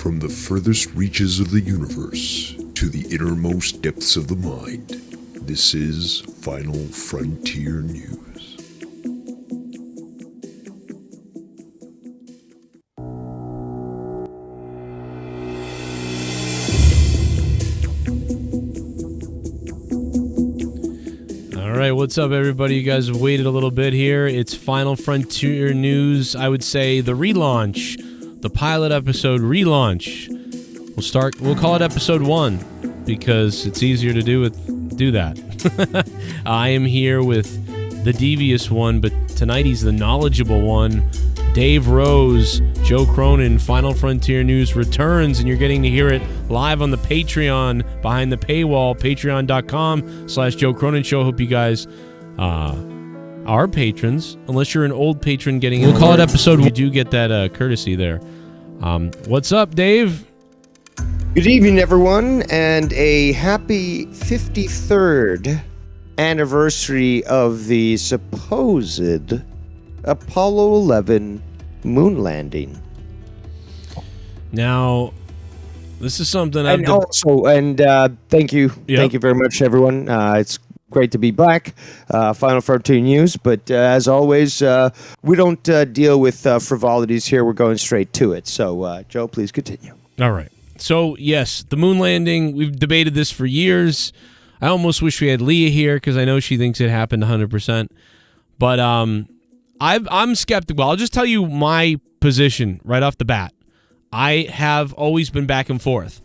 From the furthest reaches of the universe to the innermost depths of the mind, this is Final Frontier News. All right, what's up, everybody? You guys have waited a little bit here. It's Final Frontier News. I would say the relaunch, the pilot episode relaunch. We'll call it episode 1 because it's easier to do that. I am here with the devious one, but tonight he's the knowledgeable one. Dave Rose, Joe Cronin, Final Frontier News returns, and you're getting to hear it live on the Patreon, behind the paywall, patreon.com/Joe Cronin Show. Hope you guys are patrons, unless you're an old patron getting it. We'll call it episode 1. You do get that courtesy there. What's up, Dave? Good evening, everyone, and a happy 53rd anniversary of the supposed Apollo 11 moon landing. Now, this is something thank you. Yep. Thank you very much, everyone. It's great to be back. Final Frontier News, but as always, we don't deal with frivolities here. We're going straight to it. So, Joe, please continue. All right. So, yes, the moon landing, we've debated this for years. I almost wish we had Leah here because I know she thinks it happened 100%. But I'm skeptical. I'll just tell you my position right off the bat. I have always been back and forth.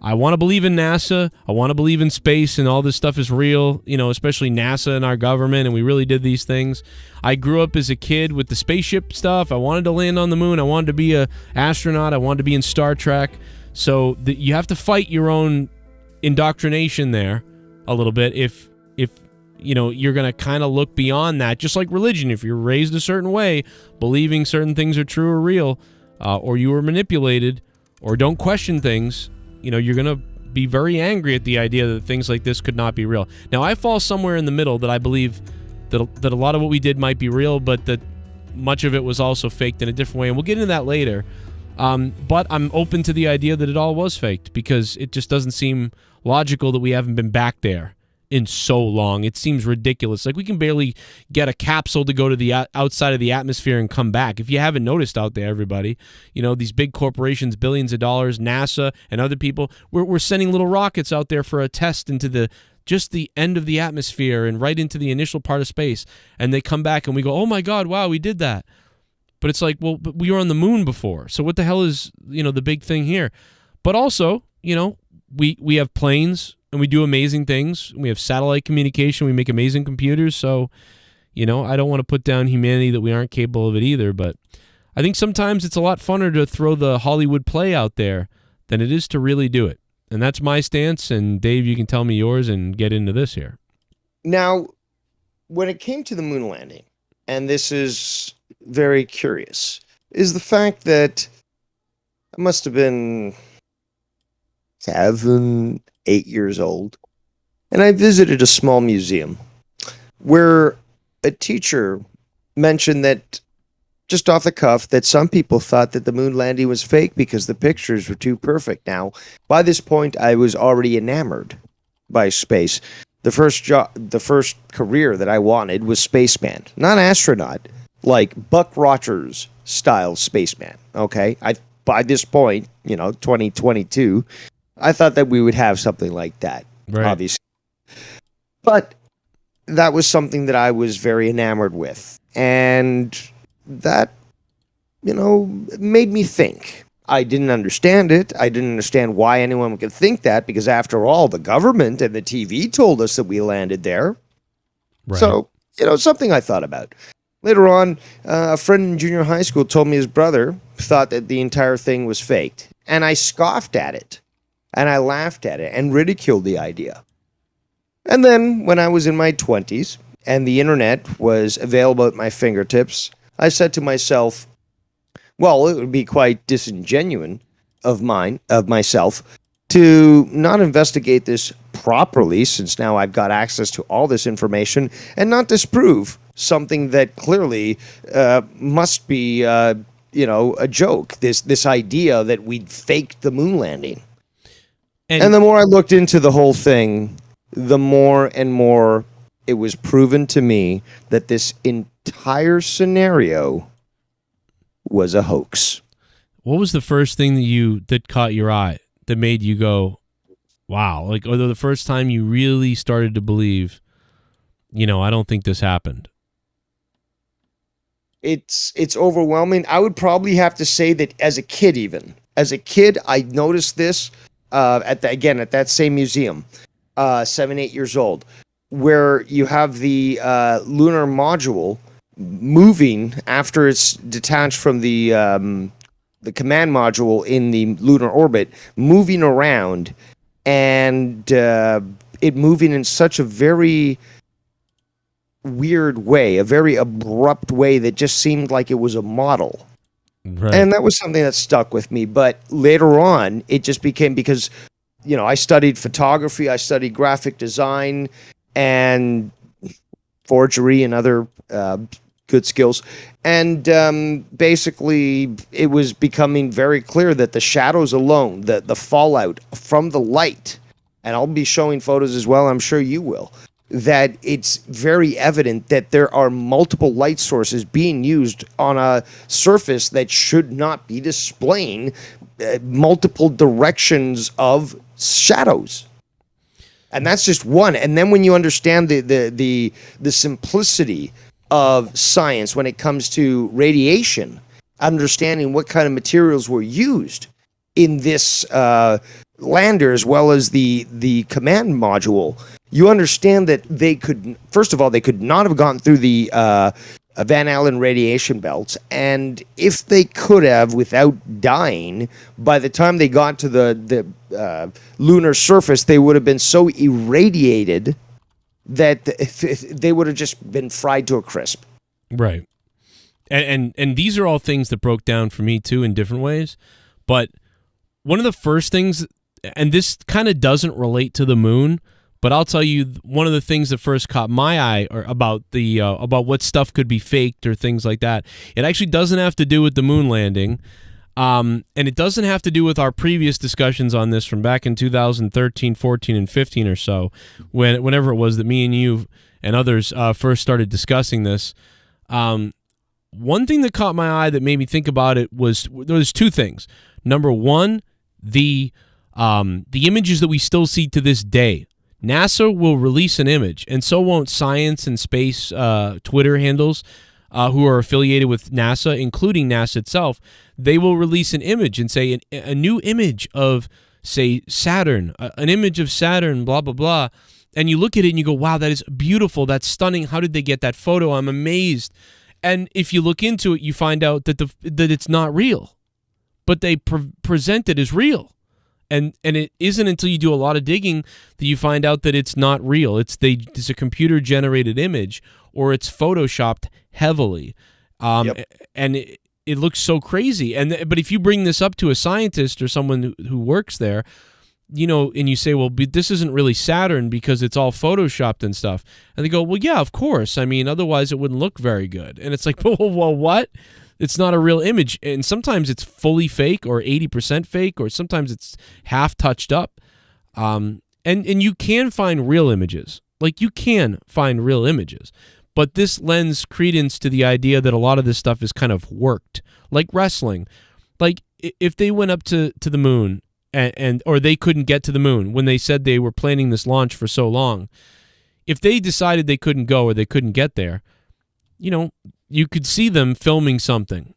I want to believe in NASA. I want to believe in space and all this stuff is real, especially NASA and our government, and we really did these things. I grew up as a kid with the spaceship stuff. I wanted to land on the moon. I wanted to be an astronaut. I wanted to be in Star Trek. So you have to fight your own indoctrination there a little bit if you're going to kind of look beyond that, just like religion. If you're raised a certain way, believing certain things are true or real, or you were manipulated, or don't question things, you're going to be very angry at the idea that things like this could not be real. Now, I fall somewhere in the middle that I believe that a lot of what we did might be real, but that much of it was also faked in a different way, and we'll get into that later. But I'm open to the idea that it all was faked because it just doesn't seem logical that we haven't been back there in so long. It seems ridiculous. Like, we can barely get a capsule to go to the outside of the atmosphere and come back. If you haven't noticed out there, everybody, these big corporations, billions of dollars, NASA and other people, we're sending little rockets out there for a test into just the end of the atmosphere and right into the initial part of space. And they come back and we go, oh my God, wow, we did that. But it's like, well, but we were on the moon before. So what the hell is, the big thing here? But also, we have planes and we do amazing things. We have satellite communication. We make amazing computers. So, I don't want to put down humanity that we aren't capable of it either. But I think sometimes it's a lot funner to throw the Hollywood play out there than it is to really do it. And that's my stance. And Dave, you can tell me yours and get into this here. Now, when it came to the moon landing, and this is very curious, is the fact that I must have been 7, 8 years old, and I visited a small museum where a teacher mentioned that, just off the cuff, that some people thought that the moon landing was fake because the pictures were too perfect. Now, by this point, I was already enamored by space. The first career that I wanted was spaceman, not astronaut, like Buck Rogers style spaceman. Okay, by this point, 2022, I thought that we would have something like that, right, obviously. But that was something that I was very enamored with, and that, made me think. I didn't understand it. I didn't understand why anyone could think that, because after all, the government and the TV told us that we landed there. Right. So, something I thought about. Later on, a friend in junior high school told me his brother thought that the entire thing was faked. And I scoffed at it. And I laughed at it and ridiculed the idea. And then, when I was in my 20s and the internet was available at my fingertips, I said to myself, well, it would be quite disingenuous of myself to not investigate this properly, since now I've got access to all this information, and not disprove something that clearly must be a joke. This idea that we'd faked the moon landing. And the more I looked into the whole thing, the more and more it was proven to me that this entire scenario was a hoax. what was the first thing that caught your eye that made you go, wow? Like, or the first time you really started to believe, I don't think this happened. It's overwhelming. I would probably have to say that as a kid, I noticed this at that same museum, 7, 8 years old, where you have the lunar module moving after it's detached from the command module in the lunar orbit, moving around, and it moving in such a very weird way, a very abrupt way that just seemed like it was a model. Right. And that was something that stuck with me. But later on, it just became, because, I studied photography, I studied graphic design and forgery and other good skills. And basically, it was becoming very clear that the shadows alone, the fallout from the light, and I'll be showing photos as well, I'm sure you will, that it's very evident that there are multiple light sources being used on a surface that should not be displaying multiple directions of shadows. And that's just one. And then when you understand the simplicity of science when it comes to radiation, understanding what kind of materials were used in this lander as well as the command module, you understand that they could not have gone through the Van Allen radiation belts, and if they could have without dying, by the time they got to the lunar surface, they would have been so irradiated that they would have just been fried to a crisp. Right. And these are all things that broke down for me too in different ways. But one of the first things, and this kind of doesn't relate to the moon, but I'll tell you, one of the things that first caught my eye about what stuff could be faked or things like that, it actually doesn't have to do with the moon landing, and it doesn't have to do with our previous discussions on this from back in 2013, 14, and 15 or so, whenever it was that me and you and others first started discussing this. One thing that caught my eye that made me think about it was there was two things. Number one, the images that we still see to this day. NASA will release an image, and so won't science and space Twitter handles who are affiliated with NASA, including NASA itself. They will release an image and say a new image of, say, Saturn, an image of Saturn, blah, blah, blah. And you look at it and you go, wow, that is beautiful. That's stunning. How did they get that photo? I'm amazed. And if you look into it, you find out that it's not real, but they present it as real. And it isn't until you do a lot of digging that you find out that it's not real. It's a computer-generated image, or it's photoshopped heavily. Yep. And it looks so crazy. But if you bring this up to a scientist or someone who works there, and you say, well, this isn't really Saturn because it's all photoshopped and stuff. And they go, well, yeah, of course. I mean, otherwise it wouldn't look very good. And it's like, well, what? It's not a real image. And sometimes it's fully fake or 80% fake, or sometimes it's half touched up. And you can find real images. Like, you can find real images. But this lends credence to the idea that a lot of this stuff is kind of worked. Like wrestling. Like, if they went up to the moon, or they couldn't get to the moon when they said they were planning this launch for so long, if they decided they couldn't go or they couldn't get there, you could see them filming something.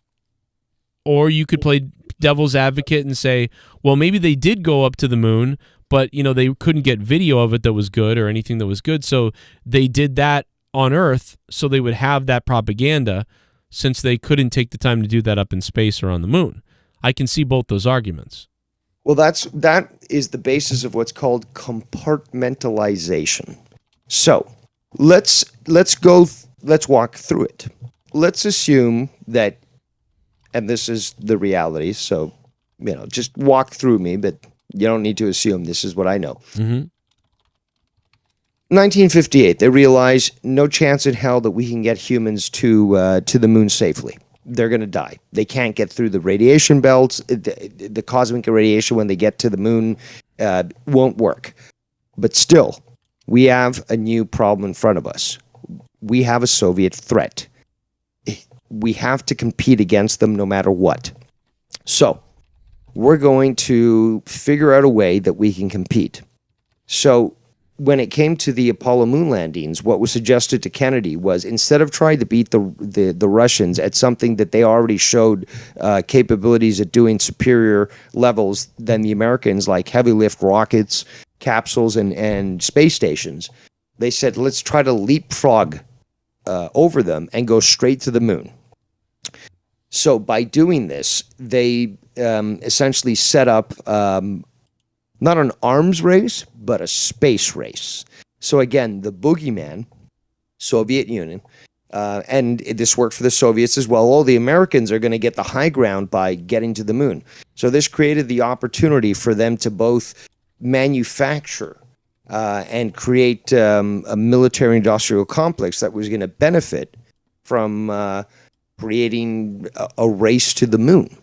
Or you could play devil's advocate and say, well, maybe they did go up to the moon, but they couldn't get video of it that was good or anything that was good, so they did that on Earth so they would have that propaganda, since they couldn't take the time to do that up in space or on the moon. I can see both those arguments. Well, that is the basis of what's called compartmentalization. So let's walk through it. Let's assume that, and this is the reality, so just walk through me, but you don't need to assume. This is what I know. Mm-hmm. 1958, they realize no chance in hell that we can get humans to the moon safely. they're going to die. They can't get through the radiation belts. The cosmic radiation when they get to the moon won't work. But still, we have a new problem in front of us. We have a Soviet threat. We have to compete against them no matter what. So we're going to figure out a way that we can compete. So when it came to the Apollo moon landings, what was suggested to Kennedy was, instead of trying to beat the Russians at something that they already showed capabilities at doing superior levels than the Americans, like heavy lift rockets, capsules, and space stations, they said, let's try to leapfrog over them and go straight to the moon. So by doing this, they essentially set up not an arms race, but a space race. So again, the boogeyman, Soviet Union, and this worked for the Soviets as well. All the Americans are going to get the high ground by getting to the moon. So this created the opportunity for them to both manufacture and create a military-industrial complex that was going to benefit from creating a race to the moon.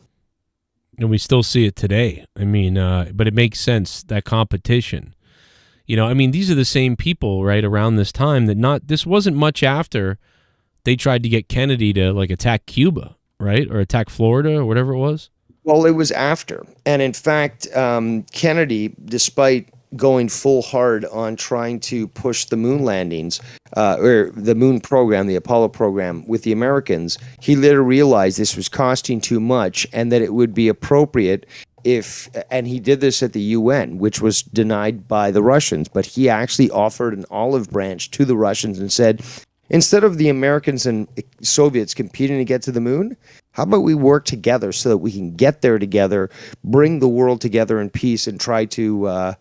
And we still see it today. I mean, but it makes sense, that competition. You know, I mean, these are the same people, right, around this time this wasn't much after they tried to get Kennedy to, like, attack Cuba, right, or attack Florida or whatever it was. Well, it was after. And in fact, Kennedy, despite going full hard on trying to push the moon landings, or the moon program, the Apollo program with the Americans, he later realized this was costing too much and that it would be appropriate and he did this at the UN, which was denied by the Russians, but he actually offered an olive branch to the Russians and said, instead of the Americans and Soviets competing to get to the moon, how about we work together so that we can get there together, bring the world together in peace, and try to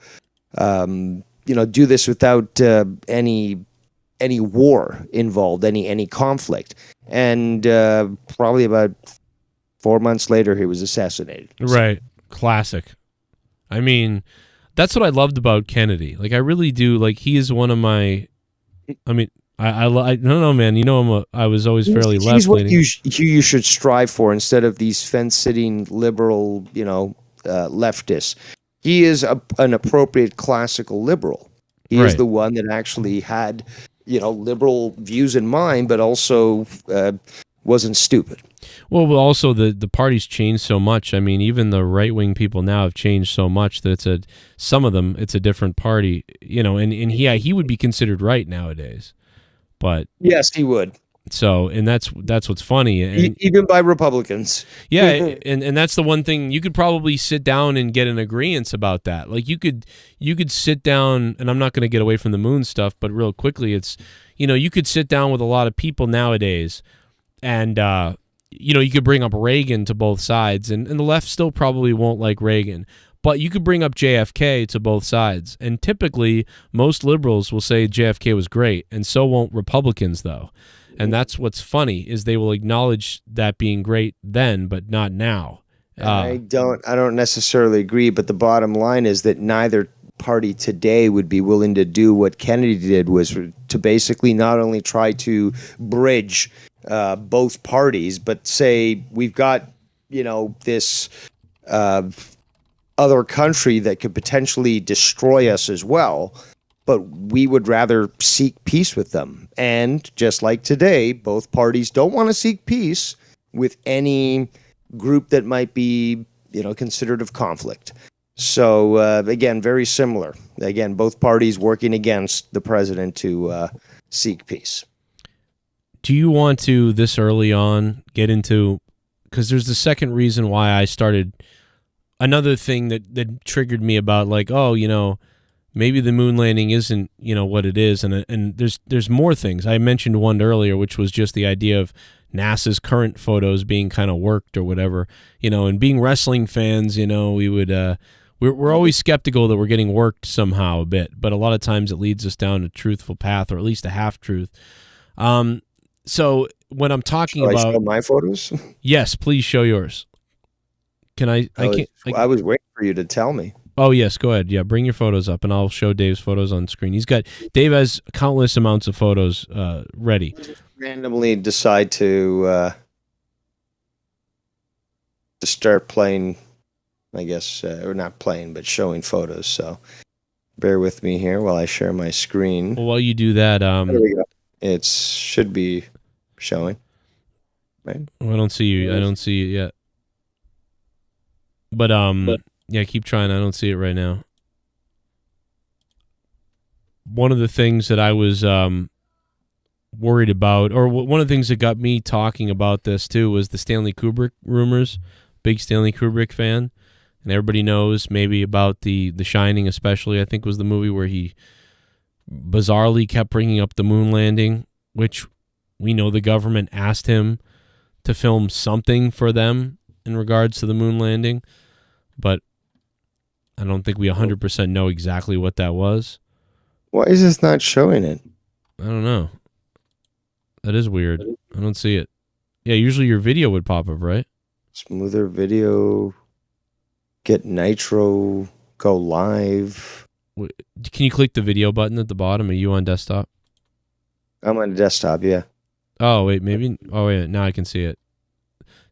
do this without any war involved, any conflict. And probably about 4 months later, he was assassinated. Right. Classic. I mean, that's what I loved about Kennedy. Like, I really do. Like, he is one of my. I mean, I don't know, man. You know, I was always fairly left-leaning. He's what you should strive for instead of these fence-sitting liberal, leftists. He is an appropriate classical liberal. He is the one that actually had, liberal views in mind, but also wasn't stupid. Well, also the party's changed so much. I mean, even the right-wing people now have changed so much that some of them, it's a different party, and he would be considered right nowadays. But yes, he would. So, and that's what's funny. And, even by Republicans. Yeah, and that's the one thing, you could probably sit down and get an agreement about that. Like, you could sit down, and I'm not going to get away from the moon stuff, but real quickly, it's, you could sit down with a lot of people nowadays, and, you could bring up Reagan to both sides, and the left still probably won't like Reagan. But you could bring up JFK to both sides. And typically, most liberals will say JFK was great, and so won't Republicans, though. And that's what's funny, is they will acknowledge that being great then, but not now. I don't necessarily agree, but the bottom line is that neither party today would be willing to do what Kennedy did, was to basically not only try to bridge both parties, but say we've got, this other country that could potentially destroy us as well, but we would rather seek peace with them. And just like today, both parties don't want to seek peace with any group that might be, considered of conflict. So, again, very similar. Again, both parties working against the president to seek peace. Do you want to, this early on, get into, because there's the second reason why I started, another thing that triggered me about, like, maybe the moon landing isn't, what it is, and there's more things. I mentioned one earlier, which was just the idea of NASA's current photos being kind of worked or whatever, and being wrestling fans, we would we're always skeptical that we're getting worked somehow a bit, but a lot of times it leads us down a truthful path, or at least a half truth. So when I'm talking about, I show my photos, yes, please show yours. Can I? I was waiting for you to tell me. Oh, yes, go ahead. Yeah, bring your photos up, and I'll show Dave's photos on screen. Dave has countless amounts of photos ready. Randomly decide to to start playing, I guess, or not playing, but showing photos. So bear with me here while I share my screen. Well, while you do that, There we go. It should be showing. Right? I don't see you. I don't see it yet. But yeah, keep trying. I don't see it right now. One of the things that I was worried about, or one of the things that got me talking about this too, was the Stanley Kubrick rumors. Big Stanley Kubrick fan, and everybody knows maybe about the Shining, especially. I think was the movie where he bizarrely kept bringing up the moon landing, which we know the government asked him to film something for them in regards to the moon landing, but I don't think we 100% know exactly what that was. Why is this not showing it? I don't know. That is weird. I don't see it. Yeah, usually your video would pop up, right? Smoother video, get nitro, go live. Can you click the video button at the bottom? Are you on desktop? I'm on the desktop, yeah. Oh, wait, maybe. Oh, wait, now I can see it.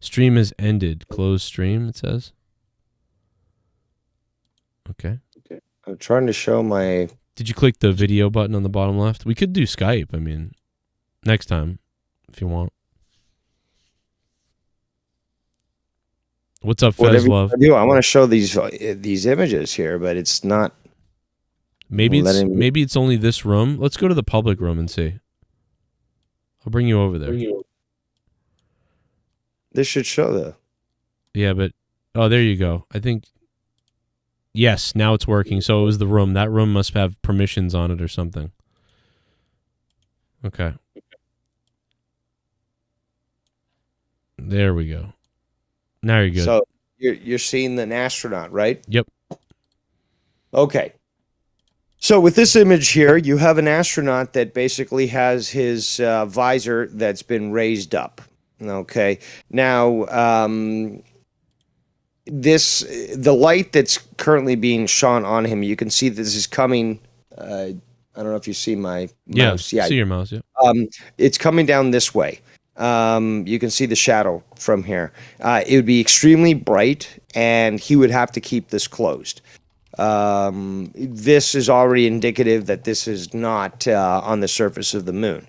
Stream has ended. Close stream, it says. Okay. I'm trying to show my... Did you click the video button on the bottom left? We could do Skype, I mean, next time, if you want. What's up, Fez Love? I want to show these images here, but it's not... Maybe it's only this room. Let's go to the public room and see. I'll bring you over there. This should show, though. Yeah, but... Oh, there you go. I think... Yes, now it's working. So it was the room. That room must have permissions on it or something. Okay. There we go. Now you're good. So you're seeing an astronaut, right? Yep. Okay. So with this image here, you have an astronaut that basically has his visor that's been raised up. Okay. Now, the light that's currently being shone on him, you can see this is coming. I don't know if you see my mouse. Yeah, see your mouse. Yeah. It's coming down this way. You can see the shadow from here. It would be extremely bright, and he would have to keep this closed. This is already indicative that this is not on the surface of the moon.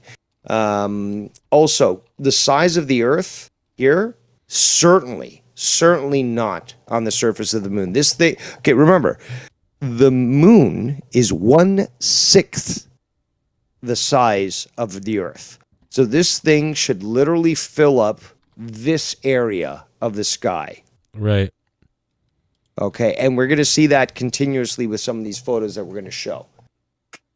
Also, the size of the Earth here, certainly not on the surface of the moon. This thing, okay, remember, the moon is 1/6 the size of the Earth. So this thing should literally fill up this area of the sky. Right. Okay, and we're going to see that continuously with some of these photos that we're going to show.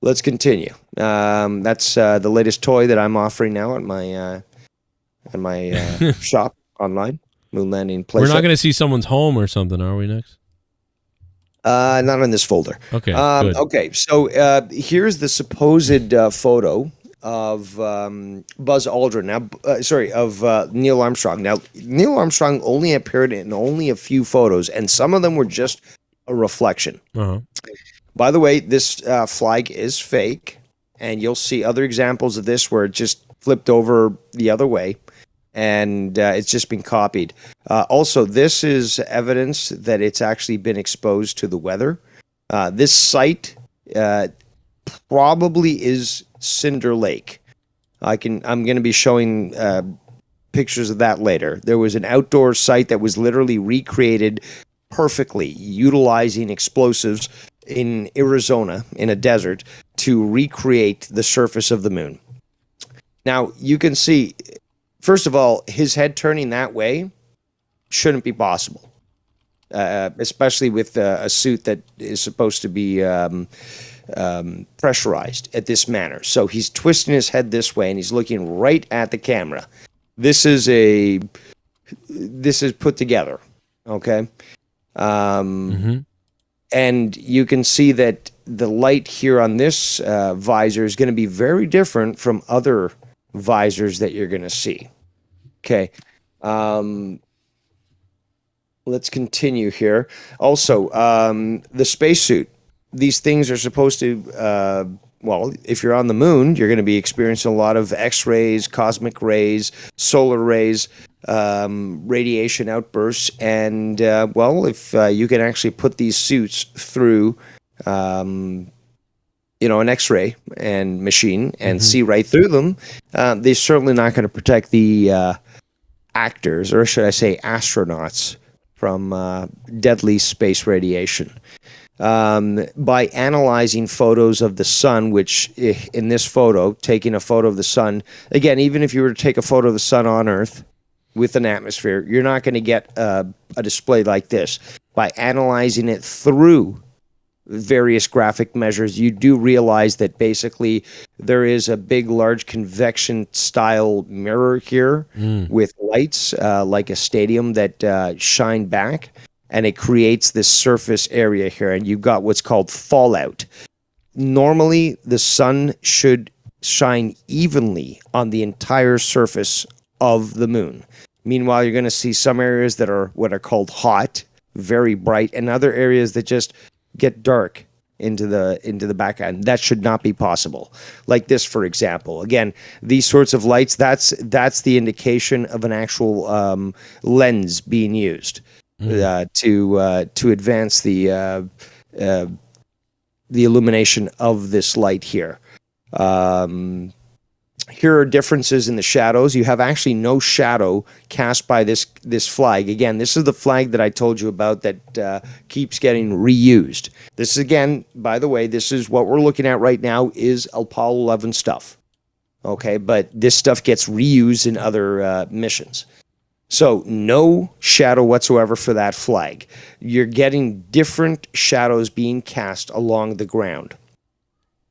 Let's continue. That's the latest toy that I'm offering now at my shop online, Moon Landing Place. We're not going to see someone's home or something, are we, next? Not on this folder. Okay, good. Okay, so here's the supposed photo of Buzz Aldrin. Now, of Neil Armstrong. Now, Neil Armstrong only appeared in only a few photos, and some of them were just a reflection. Uh-huh. By the way, this flag is fake, and you'll see other examples of this where it just flipped over the other way, and it's just been copied. Also, this is evidence that it's actually been exposed to the weather. This site probably is Cinder Lake. I'm going to be showing pictures of that later. There was an outdoor site that was literally recreated perfectly, utilizing explosives in Arizona, in a desert, to recreate the surface of the moon. Now, you can see, first of all, his head turning that way shouldn't be possible, especially with a suit that is supposed to be pressurized at this manner. So he's twisting his head this way, and he's looking right at the camera. This is put together, okay? And you can see that the light here on this visor is going to be very different from other visors that you're going to see. Okay. Let's continue here. Also, the spacesuit. These things are supposed to, well, if you're on the moon, you're going to be experiencing a lot of X-rays, cosmic rays, solar rays. radiation outbursts. And well, if you can actually put these suits through, an X-ray and machine and see right through them, they're certainly not going to protect the actors, or should I say astronauts, from deadly space radiation. By analyzing photos of the sun, which in this photo, taking a photo of the sun, again, even if you were to take a photo of the sun on Earth with an atmosphere, you're not going to get a display like this. By analyzing it through various graphic measures, you do realize that basically there is a big, large convection style mirror here with lights like a stadium that shine back. And it creates this surface area here, and you've got what's called fallout. Normally, the sun should shine evenly on the entire surface of the moon. Meanwhile, you're going to see some areas that are what are called hot, very bright, and other areas that just get dark into the background. That should not be possible. Like this, for example. Again, these sorts of lights, that's the indication of an actual lens being used. To advance the illumination of this light here. Here are differences in the shadows. You have actually no shadow cast by this flag. Again, this is the flag that I told you about that keeps getting reused. This is, again, by the way, this is what we're looking at right now is Apollo 11 stuff. Okay, but this stuff gets reused in other missions. So no shadow whatsoever for that flag. You're getting different shadows being cast along the ground.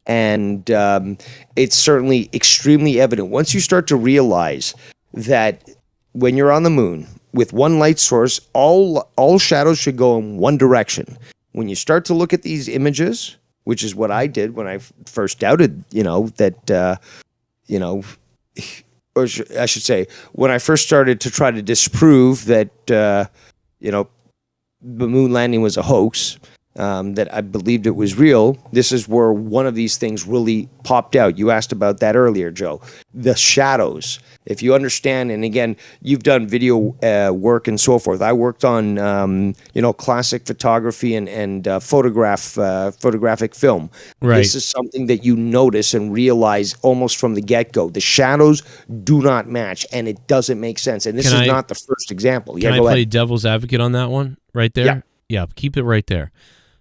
And it's certainly extremely evident. Once you start to realize that when you're on the moon with one light source, all shadows should go in one direction. When you start to look at these images, which is what I did when I first doubted, or I should say, when I first started to try to disprove that, the moon landing was a hoax, that I believed it was real, this is where one of these things really popped out. You asked about that earlier, Joe. The shadows. If you understand, and again, you've done video work and so forth. I worked on, classic photography and photographic film. Right. This is something that you notice and realize almost from the get-go. The shadows do not match, and it doesn't make sense. And this is not the first example. Can I play devil's advocate on that one right there? Yeah, keep it right there.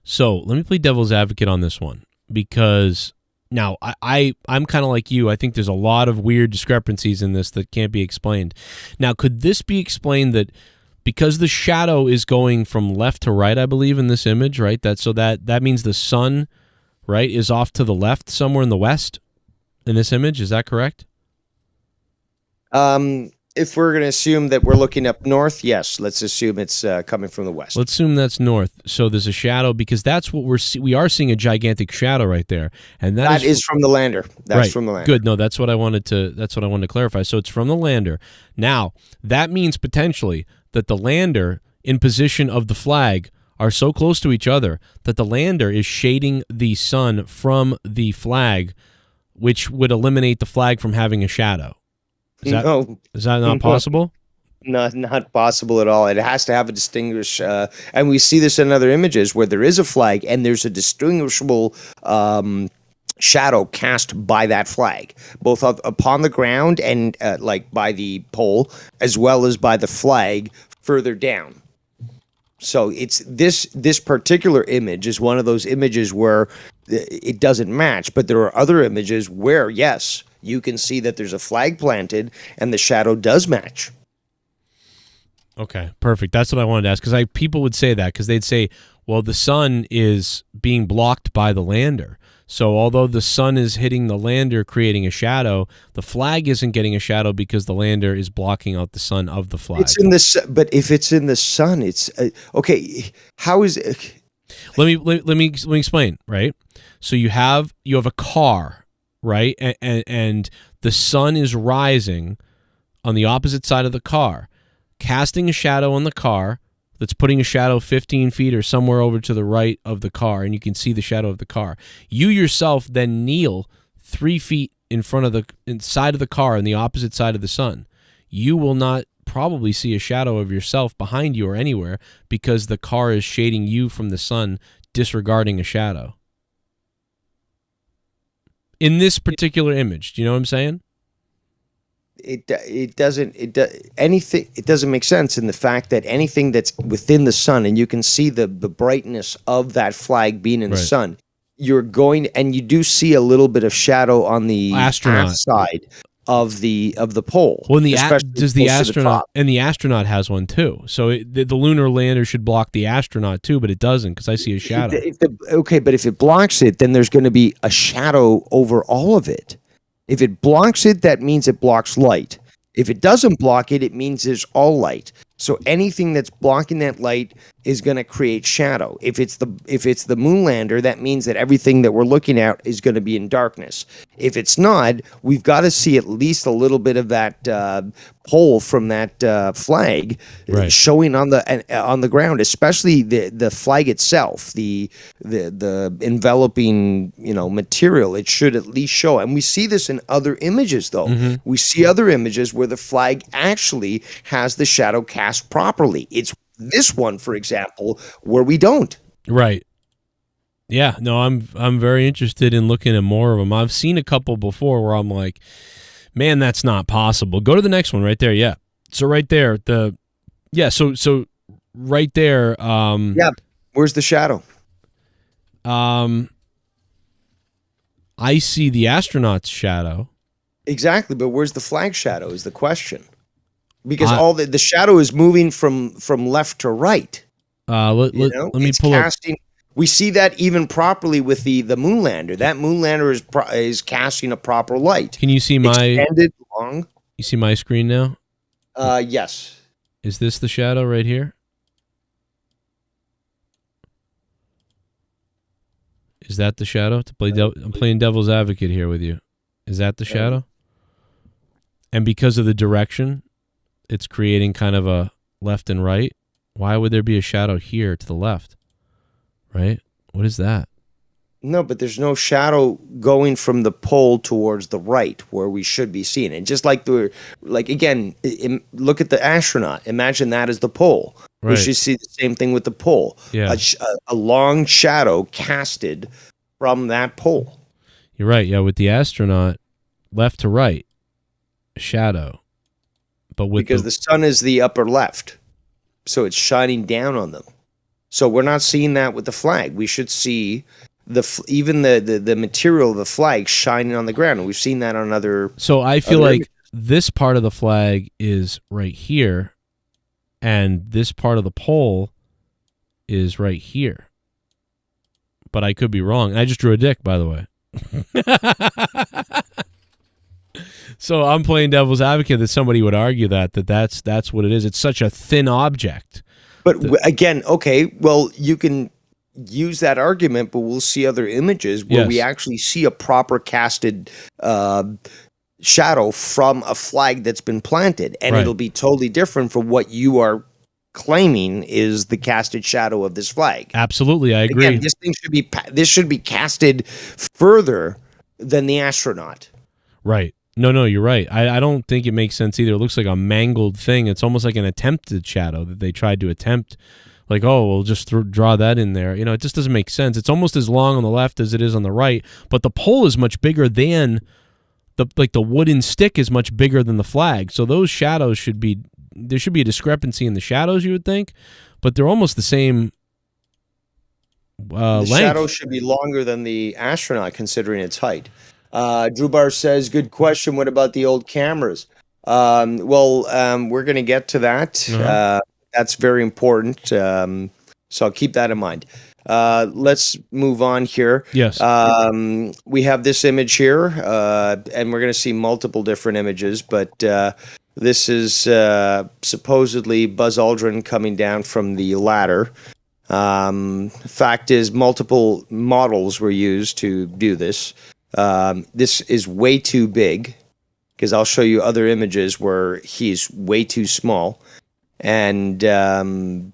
So let me play devil's advocate on this one, because now I'm kind of like you. I think there's a lot of weird discrepancies in this that can't be explained. Now, could this be explained that because the shadow is going from left to right, I believe, in this image, right? That means the sun, right, is off to the left somewhere in the west in this image. Is that correct? If we're going to assume that we're looking up north, yes, let's assume it's coming from the west. Let's assume that's north. So there's a shadow, because that's what we are seeing, a gigantic shadow right there, and that is from the lander. That's right. From the lander. Good. No, that's what I wanted to clarify. So it's from the lander. Now that means potentially that the lander in position of the flag are so close to each other that the lander is shading the sun from the flag, which would eliminate the flag from having a shadow. Is that not possible? No, not possible at all. It has to have a distinguished, and we see this in other images where there is a flag and there's a distinguishable shadow cast by that flag, both upon the ground and like by the pole, as well as by the flag further down. So it's this particular image is one of those images where it doesn't match, but there are other images where, yes, you can see that there's a flag planted and the shadow does match. Okay, perfect. That's what I wanted to ask, because people would say that, because they'd say, well, the sun is being blocked by the lander. So although the sun is hitting the lander, creating a shadow, the flag isn't getting a shadow because the lander is blocking out the sun of the flag. It's in the but if it's in the sun, it's okay. How is it? Let me explain. Right. So you have a car, right, and the sun is rising on the opposite side of the car, casting a shadow on the car. That's putting a shadow 15 feet or somewhere over to the right of the car, and you can see the shadow of the car. You yourself then kneel 3 feet in front of the inside of the car on the opposite side of the sun. You will not probably see a shadow of yourself behind you or anywhere because the car is shading you from the sun, disregarding a shadow. In this particular image, do you know what I'm saying? It doesn't make sense in the fact that anything that's within the sun, and you can see the brightness of that flag being in the sun, you're going, and you do see a little bit of shadow on the astronaut side of the pole. Well, does the astronaut, and the astronaut has one too. So the lunar lander should block the astronaut too, but it doesn't because I see a shadow. But if it blocks it, then there's going to be a shadow over all of it. If it blocks it, that means it blocks light. If it doesn't block it, it means there's all light. So anything that's blocking that light is going to create shadow. If it's the moonlander, that means that everything that we're looking at is going to be in darkness. If it's not, we've got to see at least a little bit of that pole from that flag showing on the ground, especially the flag itself, the enveloping material. It should at least show, and we see this in other images though. Mm-hmm. We see other images where the flag actually has the shadow cast properly. It's this one, for example, where we don't. Right. Yeah. No, I'm very interested in looking at more of them. I've seen a couple before where I'm like, man, that's not possible. Go to the next one right there. Yeah. So right there, so right there. Where's the shadow? I see the astronaut's shadow. Exactly, but where's the flag shadow is the question. Because all the shadow is moving from left to right. Let me pull up. We see that even properly with the moonlander. That moonlander is casting a proper light. Can you see extended long? You see my screen now? Yes. Is this the shadow right here? Is that the shadow? I'm playing devil's advocate here with you. Is that the shadow? And because of the direction, it's creating kind of a left and right. Why would there be a shadow here to the left? Right? What is that? No, but there's no shadow going from the pole towards the right where we should be seeing it. Just like look at the astronaut. Imagine that as the pole. Right. We should see the same thing with the pole. Yeah. A long shadow casted from that pole. You're right. Yeah, with the astronaut, left to right, a shadow. But because the sun is the upper left, so it's shining down on them. So we're not seeing that with the flag. We should see even the material of the flag shining on the ground, and we've seen that on other. So I feel like this part of the flag is right here, and this part of the pole is right here. But I could be wrong. I just drew a dick, by the way. So I'm playing devil's advocate that somebody would argue that's what it is. It's such a thin object. But again, okay, well, you can use that argument, but we'll see other images where we actually see a proper casted shadow from a flag that's been planted, and it'll be totally different from what you are claiming is the casted shadow of this flag. Absolutely, I agree. Again, this should be casted further than the astronaut. Right. No, you're right. I don't think it makes sense either. It looks like a mangled thing. It's almost like an attempted shadow that they tried to attempt. Like, oh, we'll just draw that in there. It just doesn't make sense. It's almost as long on the left as it is on the right, but the pole is much bigger than the wooden stick is much bigger than the flag. So those shadows there should be a discrepancy in the shadows, you would think, but they're almost the same length. The shadow should be longer than the astronaut considering its height. Drew Bar says, good question. What about the old cameras? We're going to get to that. Uh-huh. That's very important. So I'll keep that in mind. Let's move on here. Yes. We have this image here, and we're going to see multiple different images, but this is supposedly Buzz Aldrin coming down from the ladder. Fact is, multiple models were used to do this. This is way too big, because I'll show you other images where he's way too small. And if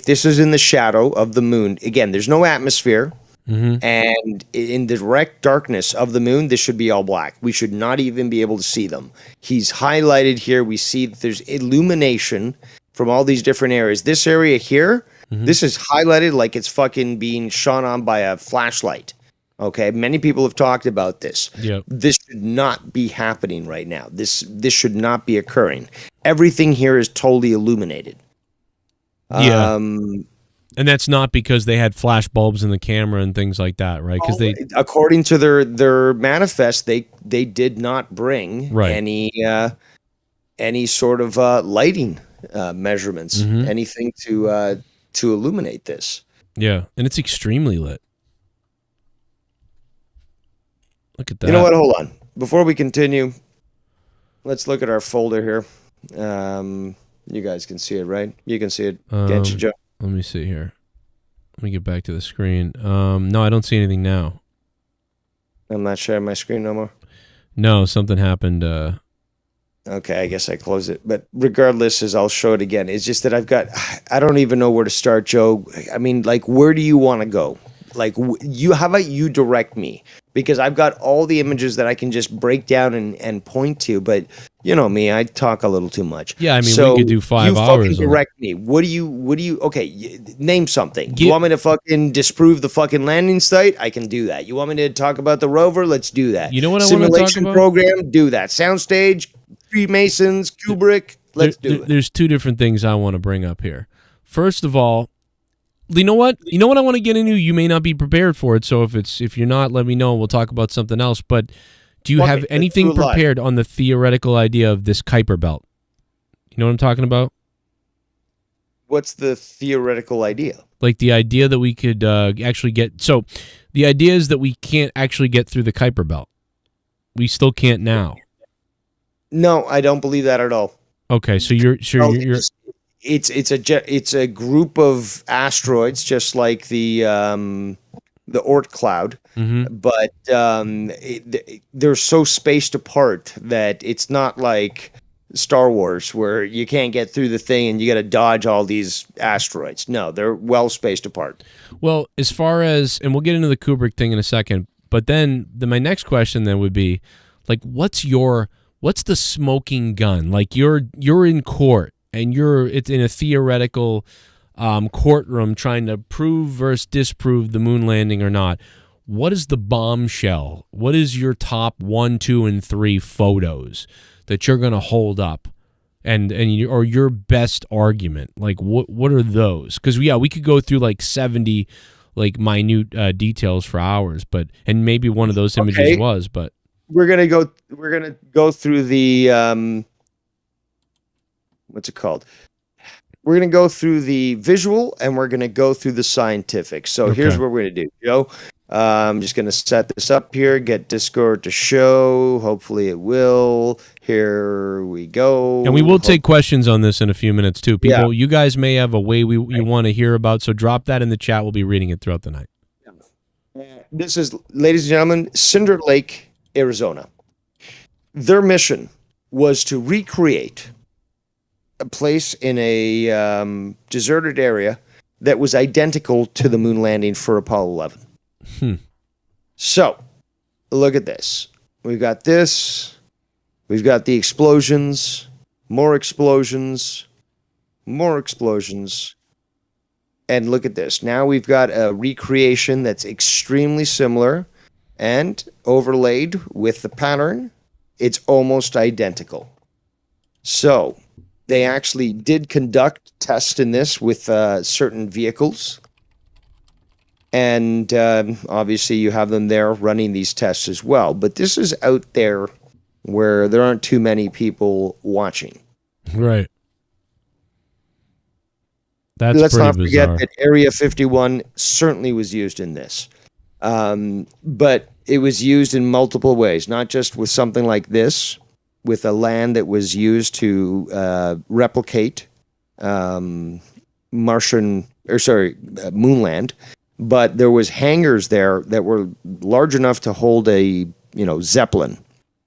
this is in the shadow of the moon, again, there's no atmosphere. And in the direct darkness of the moon, this should be all black. We should not even be able to see them. He's highlighted here. We see that there's illumination from all these different areas. This area here, this is highlighted like it's fucking being shone on by a flashlight. Okay, many people have talked about this. Yep. This should not be happening right now. This should not be occurring. Everything here is totally illuminated. Yeah. And that's not because they had flash bulbs in the camera and things like that, right? Because according to their manifest, they did not bring any sort of lighting measurements, anything to illuminate this. Yeah, and it's extremely lit. Look at that. You know what? Hold on. Before we continue, let's look at our folder here. You guys can see it, right? You can see it, can't you, Joe? Let me see here. Let me get back to the screen. No, I don't see anything now. I'm not sharing my screen no more. No, something happened. Okay, I guess I closed it. But regardless, I'll show it again. It's just that I don't even know where to start, Joe. I mean, like, where do you want to go? Like, how about you direct me? Because I've got all the images that I can just break down and point to, but you know me, I talk a little too much. Yeah, I mean, so we could do 5 you hours. Fucking direct me. What do you? Okay, name something. You want me to fucking disprove the fucking landing site? I can do that. You want me to talk about the rover? Let's do that. You know what I want to talk about? Program? Do that. Soundstage, Freemasons, Kubrick. Let's do it. There's 2 different things I want to bring up here. First of all, you know what I want to get into? You may not be prepared for it, so if you're not, let me know. We'll talk about something else. But do you have anything prepared on the theoretical idea of this Kuiper belt? You know what I'm talking about? What's the theoretical idea? Like the idea that we could actually get. So the idea is that we can't actually get through the Kuiper belt. We still can't now. No, I don't believe that at all. Okay, so you're It's a group of asteroids, just like the Oort cloud, but they're so spaced apart that it's not like Star Wars where you can't get through the thing and you got to dodge all these asteroids. No, they're well spaced apart. Well, as far as, and we'll get into the Kubrick thing in a second, but then my next question then would be, like, what's the smoking gun? Like you're in court. And it's in a theoretical courtroom trying to prove versus disprove the moon landing or not. What is the bombshell? What is your top 1, 2, and 3 photos that you're going to hold up, or your best argument? Like what are those? Because we could go through like 70 like minute details for hours, and maybe one of those images was. But we're gonna go through the what's it called? We're going to go through the visual and we're going to go through the scientific. So here's what we're going to do, Joe. I'm just going to set this up here, get Discord to show. Hopefully it will. Here we go. And we will take questions on this in a few minutes too. People, you guys may have a way you want to hear about, so drop that in the chat. We'll be reading it throughout the night. This is, ladies and gentlemen, Cinder Lake, Arizona. Their mission was to recreate a place in a deserted area that was identical to the moon landing for Apollo 11. So, look at this. We've got this. We've got the explosions, more explosions, more explosions. And look at this. Now we've got a recreation that's extremely similar and overlaid with the pattern. It's almost identical. So, they actually did conduct tests in this with certain vehicles. And obviously you have them there running these tests as well. But this is out there where there aren't too many people watching. Right. Let's not bizarre. Forget that Area 51 certainly was used in this. But it was used in multiple ways, not just with something like this, with a land that was used to replicate moonland, but there was hangars there that were large enough to hold a Zeppelin.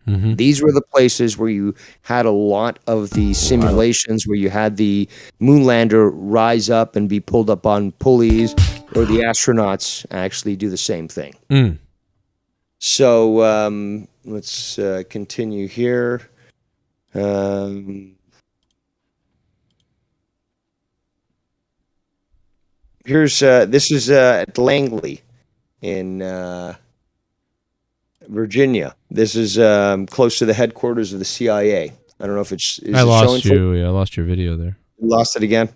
These were the places where you had a lot of the simulations where you had the moonlander rise up and be pulled up on pulleys. or the astronauts actually do the same thing. Mm. So let's continue here. Here's this is at Langley in Virginia. This is close to the headquarters of the CIA. I don't know if it's. I lost you. Yeah, I lost your video there. Lost it again.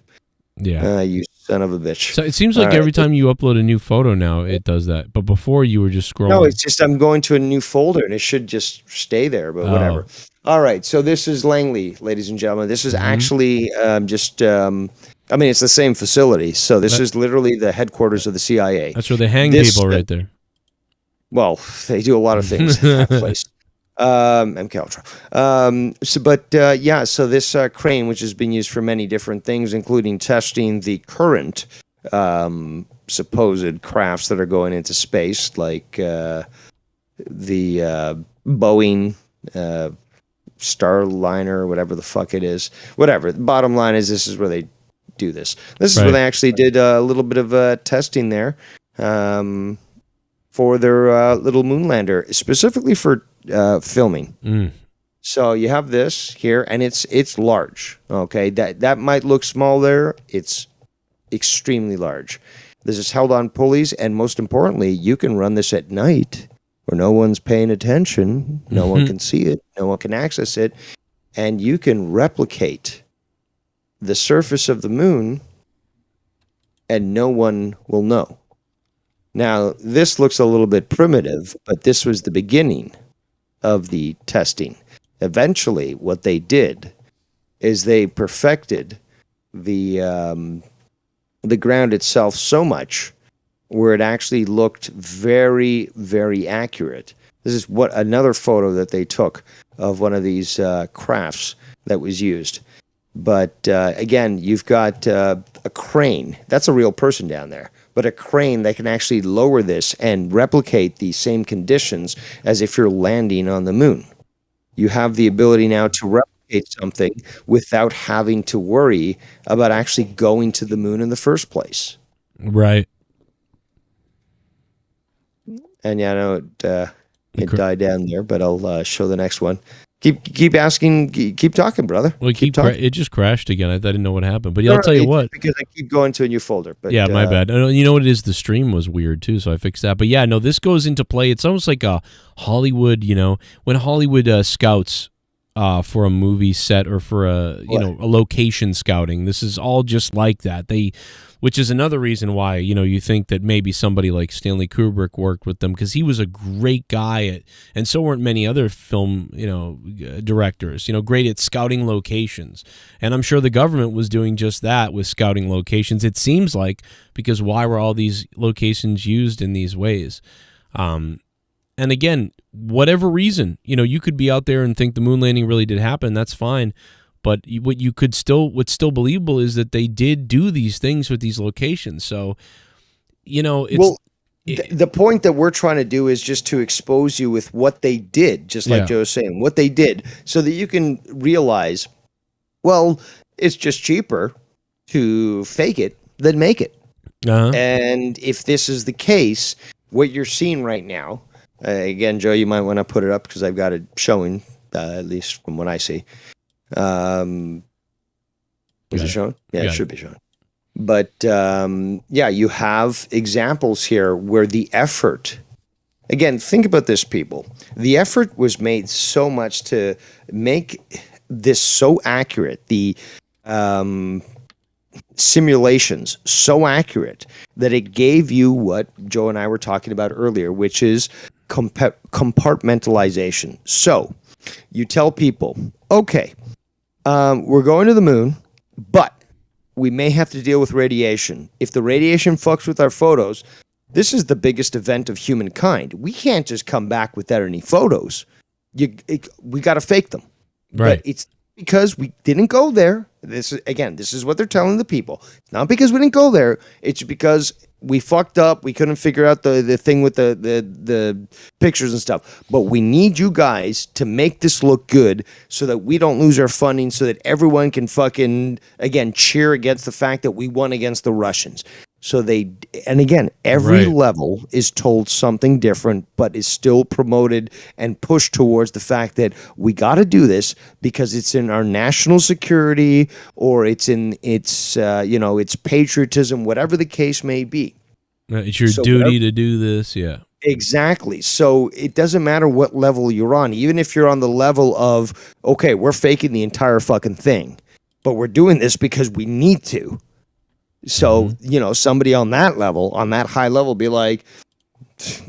Yeah. You son of a bitch. So it seems like every time you upload a new photo now, it does that. But before you were just scrolling. No, it's just I'm going to a new folder and it should just stay there, but whatever. All right, so this is Langley, ladies and gentlemen. This is actually I mean, it's the same facility. So this is literally the headquarters of the CIA. That's where they hang people right there. Well, they do a lot of things in that place. MK Ultra. So this crane, which has been used for many different things, including testing the current supposed crafts that are going into space, like the Boeing Starliner, whatever the fuck it is. Whatever. The bottom line is this is where they do this. This is where they actually did a little bit of testing there for their little moon lander, specifically for filming. So you have this here, and it's large. Okay, that might look small there. It's extremely large. This is held on pulleys, and most importantly, you can run this at night where no one's paying attention, no one can see it, no one can access it, and you can replicate the surface of the moon, and no one will know. Now, this looks a little bit primitive, but this was the beginning of the testing. Eventually, what they did is they perfected the ground itself so much where it actually looked very, very accurate. This is what another photo that they took of one of these crafts that was used. But again, you've got a crane. That's a real person down there. But a crane that can actually lower this and replicate the same conditions as if you're landing on the moon. You have the ability now to replicate something without having to worry about actually going to the moon in the first place. Right. And yeah, I know it died down there, but I'll show the next one. Keep asking, keep talking, brother. Well, it just crashed again. I didn't know what happened, but I'll tell you what. Because I keep going to a new folder. But yeah, my bad. You know what it is? The stream was weird too, so I fixed that. But yeah, no, this goes into play. It's almost like a Hollywood. When Hollywood scouts for a movie set or for a location scouting. This is all just like that. Which is another reason why, you think that maybe somebody like Stanley Kubrick worked with them, because he was a great guy and so weren't many other film, directors, great at scouting locations. And I'm sure the government was doing just that with scouting locations. It seems like, because why were all these locations used in these ways? And again, whatever reason, you could be out there and think the moon landing really did happen. That's fine. But what's still believable is that they did do these things with these locations. So, it's... the point that we're trying to do is just to expose you with what they did, just like Joe was saying, what they did, so that you can realize, well, it's just cheaper to fake it than make it. Uh-huh. And if this is the case, what you're seeing right now, again, Joe, you might want to put it up because I've got it showing, at least from what I see. Is it shown? Yeah, it should be shown. But you have examples here where the effort, again, think about this, people. The effort was made so much to make this so accurate, the simulations so accurate, that it gave you what Joe and I were talking about earlier, which is compartmentalization. So you tell people, okay, we're going to the moon, but we may have to deal with radiation. If the radiation fucks with our photos, this is the biggest event of humankind. We can't just come back without any photos. We got to fake them. Right. But it's because we didn't go there. This is what they're telling the people. It's not because we didn't go there. It's because we fucked up. We couldn't figure out the thing with the pictures and stuff. But we need you guys to make this look good so that we don't lose our funding, so that everyone can fucking, again, cheer against the fact that we won against the Russians. So and again, every Right. level is told something different, but is still promoted and pushed towards the fact that we got to do this because it's in our national security, or it's in it's patriotism, whatever the case may be. It's your So duty to do this. Yeah. exactly. So it doesn't matter what level you're on, even if you're on the level of, okay, we're faking the entire fucking thing, but we're doing this because we need to. So, somebody on that level, on that high level, be like,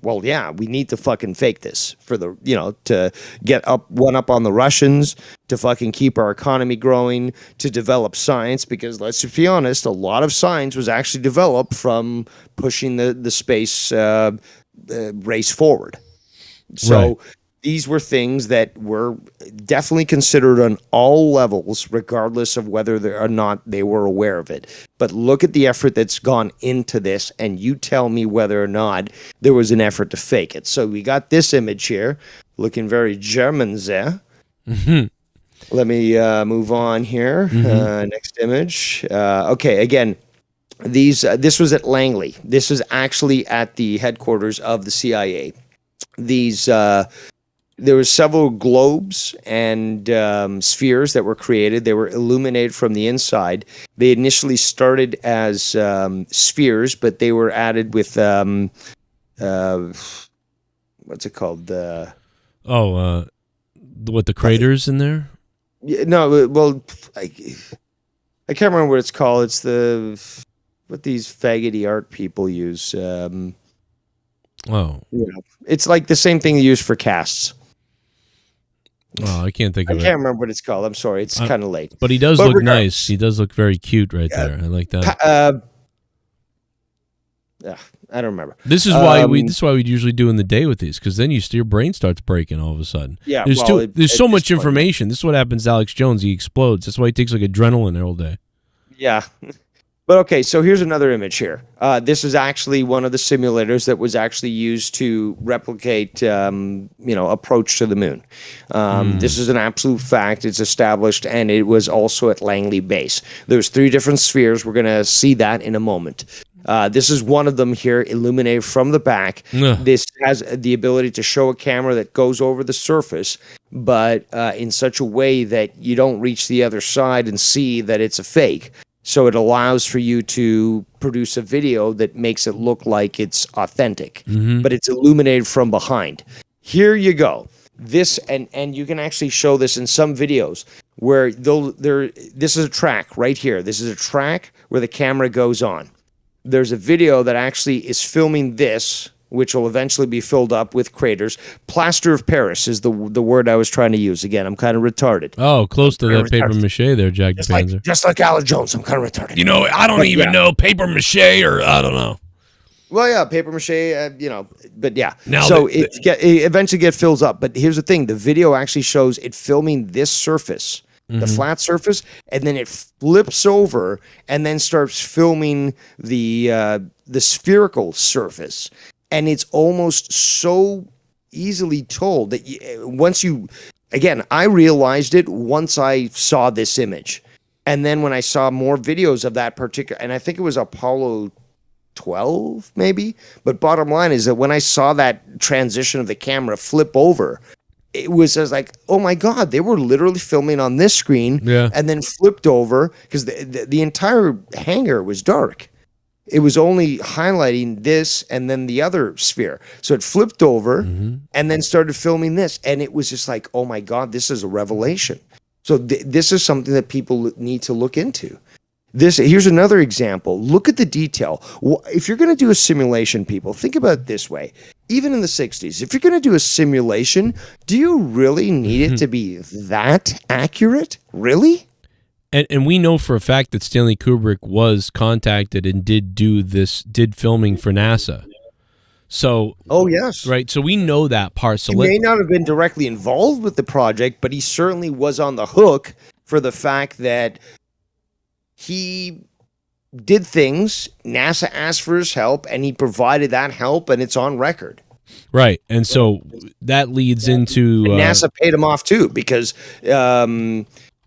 well, yeah, we need to fucking fake this for the, to get one up on the Russians, to fucking keep our economy growing, to develop science, because let's just be honest, a lot of science was actually developed from pushing the space race forward. So Right. these were things that were definitely considered on all levels, regardless of whether or not they were aware of it. But look at the effort that's gone into this, and you tell me whether or not there was an effort to fake it. So we got this image here, looking very German there. Let me move on here. Next image. Okay, again, this was at Langley. This was actually at the headquarters of the CIA. There were several globes and spheres that were created. They were illuminated from the inside. They initially started as spheres, but they were added with what's it called? What, the craters in there? No, well, I can't remember what it's called. It's what these faggoty art people use. It's like the same thing they use for casts. Oh, I can't think I of it. can't remember what it's called. I'm sorry. It's kind of late. But he does But look regardless- nice. He does look very cute right there. I like that. I don't remember. This is why we usually do in the day with these, because then your brain starts breaking all of a sudden. Yeah, there's well, there's so at much this point- information. This is what happens to Alex Jones. He explodes. That's why he takes like adrenaline all day. Yeah. But okay, so here's another image here. This is actually one of the simulators that was actually used to replicate, approach to the moon. This is an absolute fact. It's established, and it was also at Langley Base. There's 3 different spheres. We're going to see that in a moment. This is one of them here, illuminated from the back. Ugh. This has the ability to show a camera that goes over the surface, but in such a way that you don't reach the other side and see that it's a fake. So it allows for you to produce a video that makes it look like it's authentic, but it's illuminated from behind. Here you go. This, and you can actually show this in some videos where this is a track right here. This is a track where the camera goes on. There's a video that actually is filming this, which will eventually be filled up with craters. Plaster of Paris is the word I was trying to use. Again, I'm kind of retarded. Oh, close to that paper retarded. mache there, Jack Panzer. Just like Alex Jones, I'm kind of retarded. I don't even know paper mache, or I don't know. Well, yeah, paper mache, but yeah. Now So it eventually fills up. But here's the thing. The video actually shows it filming this surface, the flat surface, and then it flips over and then starts filming the spherical surface. And it's almost so easily told that I realized it once I saw this image. And then when I saw more videos of that particular, and I think it was Apollo 12 maybe, but bottom line is that when I saw that transition of the camera flip over, it was just like, oh my God, they were literally filming on this screen and then flipped over, because the entire hangar was dark. It was only highlighting this and then the other sphere. So it flipped over and then started filming this. And it was just like, oh my God, this is a revelation. So this is something that people need to look into. Here's another example. Look at the detail. If you're going to do a simulation, people, think about it this way. Even in the 60s, if you're going to do a simulation, do you really need it to be that accurate? Really? And we know for a fact that Stanley Kubrick was contacted and did filming for NASA. So, oh yes, right. So we know that part. So he may not have been directly involved with the project, but he certainly was on the hook for the fact that he did things. NASA asked for his help, and he provided that help, and it's on record. Right, and so that leads into and NASA paid him off too, because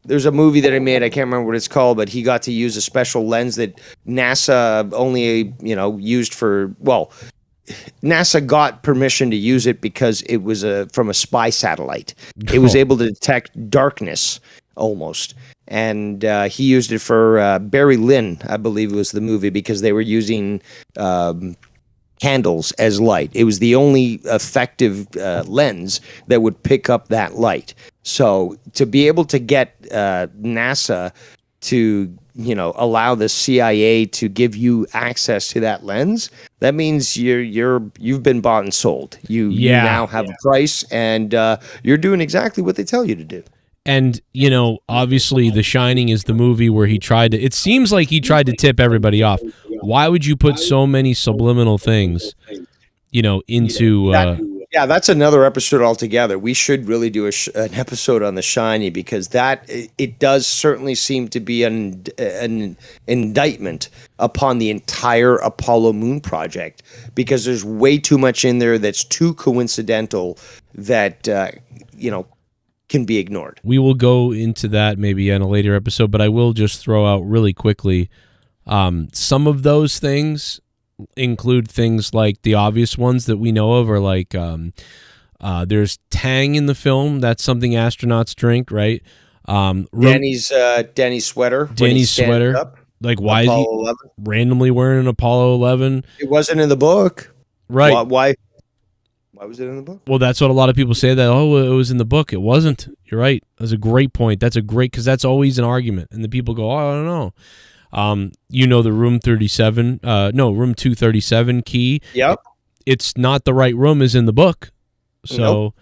there's a movie that he made. I can't remember what it's called, but he got to use a special lens that NASA only, used for, well, NASA got permission to use it because it was from a spy satellite. It was able to detect darkness almost. And he used it for Barry Lynn, I believe was the movie, because they were using candles as light. It was the only effective lens that would pick up that light. So to be able to get NASA to allow the CIA to give you access to that lens, that means you've been bought and sold. You now have a price, and you're doing exactly what they tell you to do. And, obviously The Shining is the movie where it seems like he tried to tip everybody off. Why would you put so many subliminal things, into... Yeah, that's another episode altogether. We should really do an episode on The Shining, because it does certainly seem to be an indictment upon the entire Apollo moon project, because there's way too much in there that's too coincidental that, can be ignored. We will go into that maybe in a later episode, but I will just throw out really quickly, some of those things include things like the obvious ones that we know of, are like there's Tang in the film. That's something astronauts drink, right? Danny's sweater. Danny's sweater. Up, like, why Apollo is he 11. randomly wearing an Apollo 11? It wasn't in the book. Right. Why was it in the book? Well, that's what a lot of people say, that, it was in the book. It wasn't. You're right. That's a great point. Because that's always an argument. And the people go, I don't know. The room 37, room 237 key. Yep. It's not the right room is in the book. So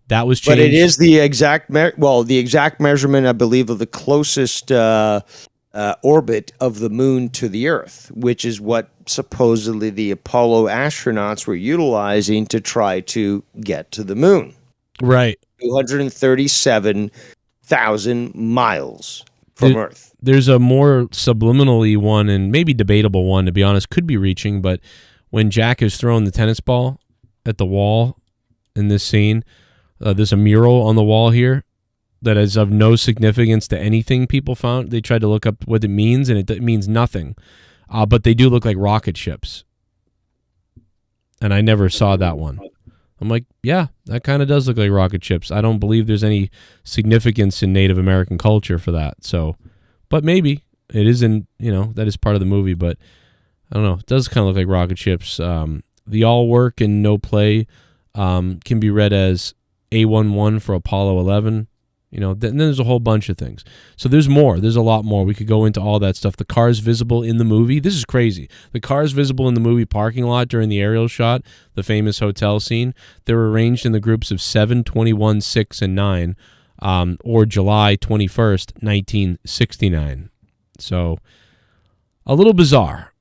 that was changed. But it is the exact measurement, I believe, of the closest orbit of the moon to the Earth, which is what supposedly the Apollo astronauts were utilizing to try to get to the moon. Right. 237,000 miles from Earth. There's a more subliminally one, and maybe debatable one, to be honest, could be reaching, but when Jack is throwing the tennis ball at the wall in this scene, there's a mural on the wall here that is of no significance to anything people found. They tried to look up what it means, and it means nothing. But they do look like rocket ships. And I never saw that one. I'm like, yeah, that kind of does look like rocket ships. I don't believe there's any significance in Native American culture for that. So, but maybe it isn't, that is part of the movie, but I don't know. It does kind of look like rocket ships. The all work and no play can be read as A11 for Apollo 11. Then there's a whole bunch of things. So there's more. There's a lot more. We could go into all that stuff. The cars visible in the movie. This is crazy. The cars visible in the movie parking lot during the aerial shot, the famous hotel scene, they're arranged in the groups of 7, 21, 6, and 9, or July 21st, 1969. So a little bizarre.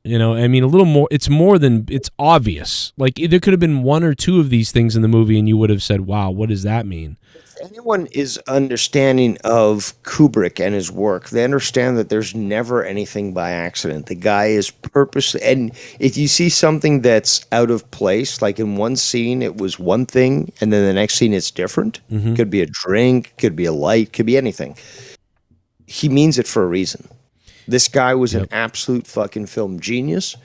A little more. It's more than, it's obvious. Like, there could have been one or two of these things in the movie and you would have said, wow, what does that mean? If anyone is understanding of Kubrick and his work, they understand that there's never anything by accident. The guy is purposely, and if you see something that's out of place, like in one scene it was one thing and then the next scene it's different, could be a drink, could be a light, could be anything. He means it for a reason. This guy was an absolute fucking film genius,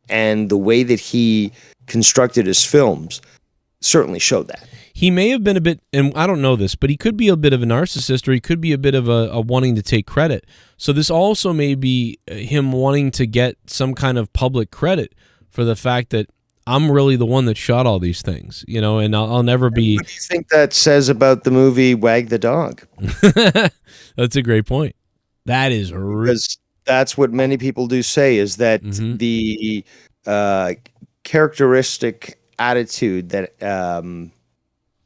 and the way that he constructed his films certainly showed that. He may have been a bit, and I don't know this, but he could be a bit of a narcissist, or he could be a bit of a wanting to take credit. So this also may be him wanting to get some kind of public credit for the fact that I'm really the one that shot all these things, and I'll never be. What do you think that says about the movie Wag the Dog? That's a great point. That is because that's what many people do say, is that the characteristic attitude that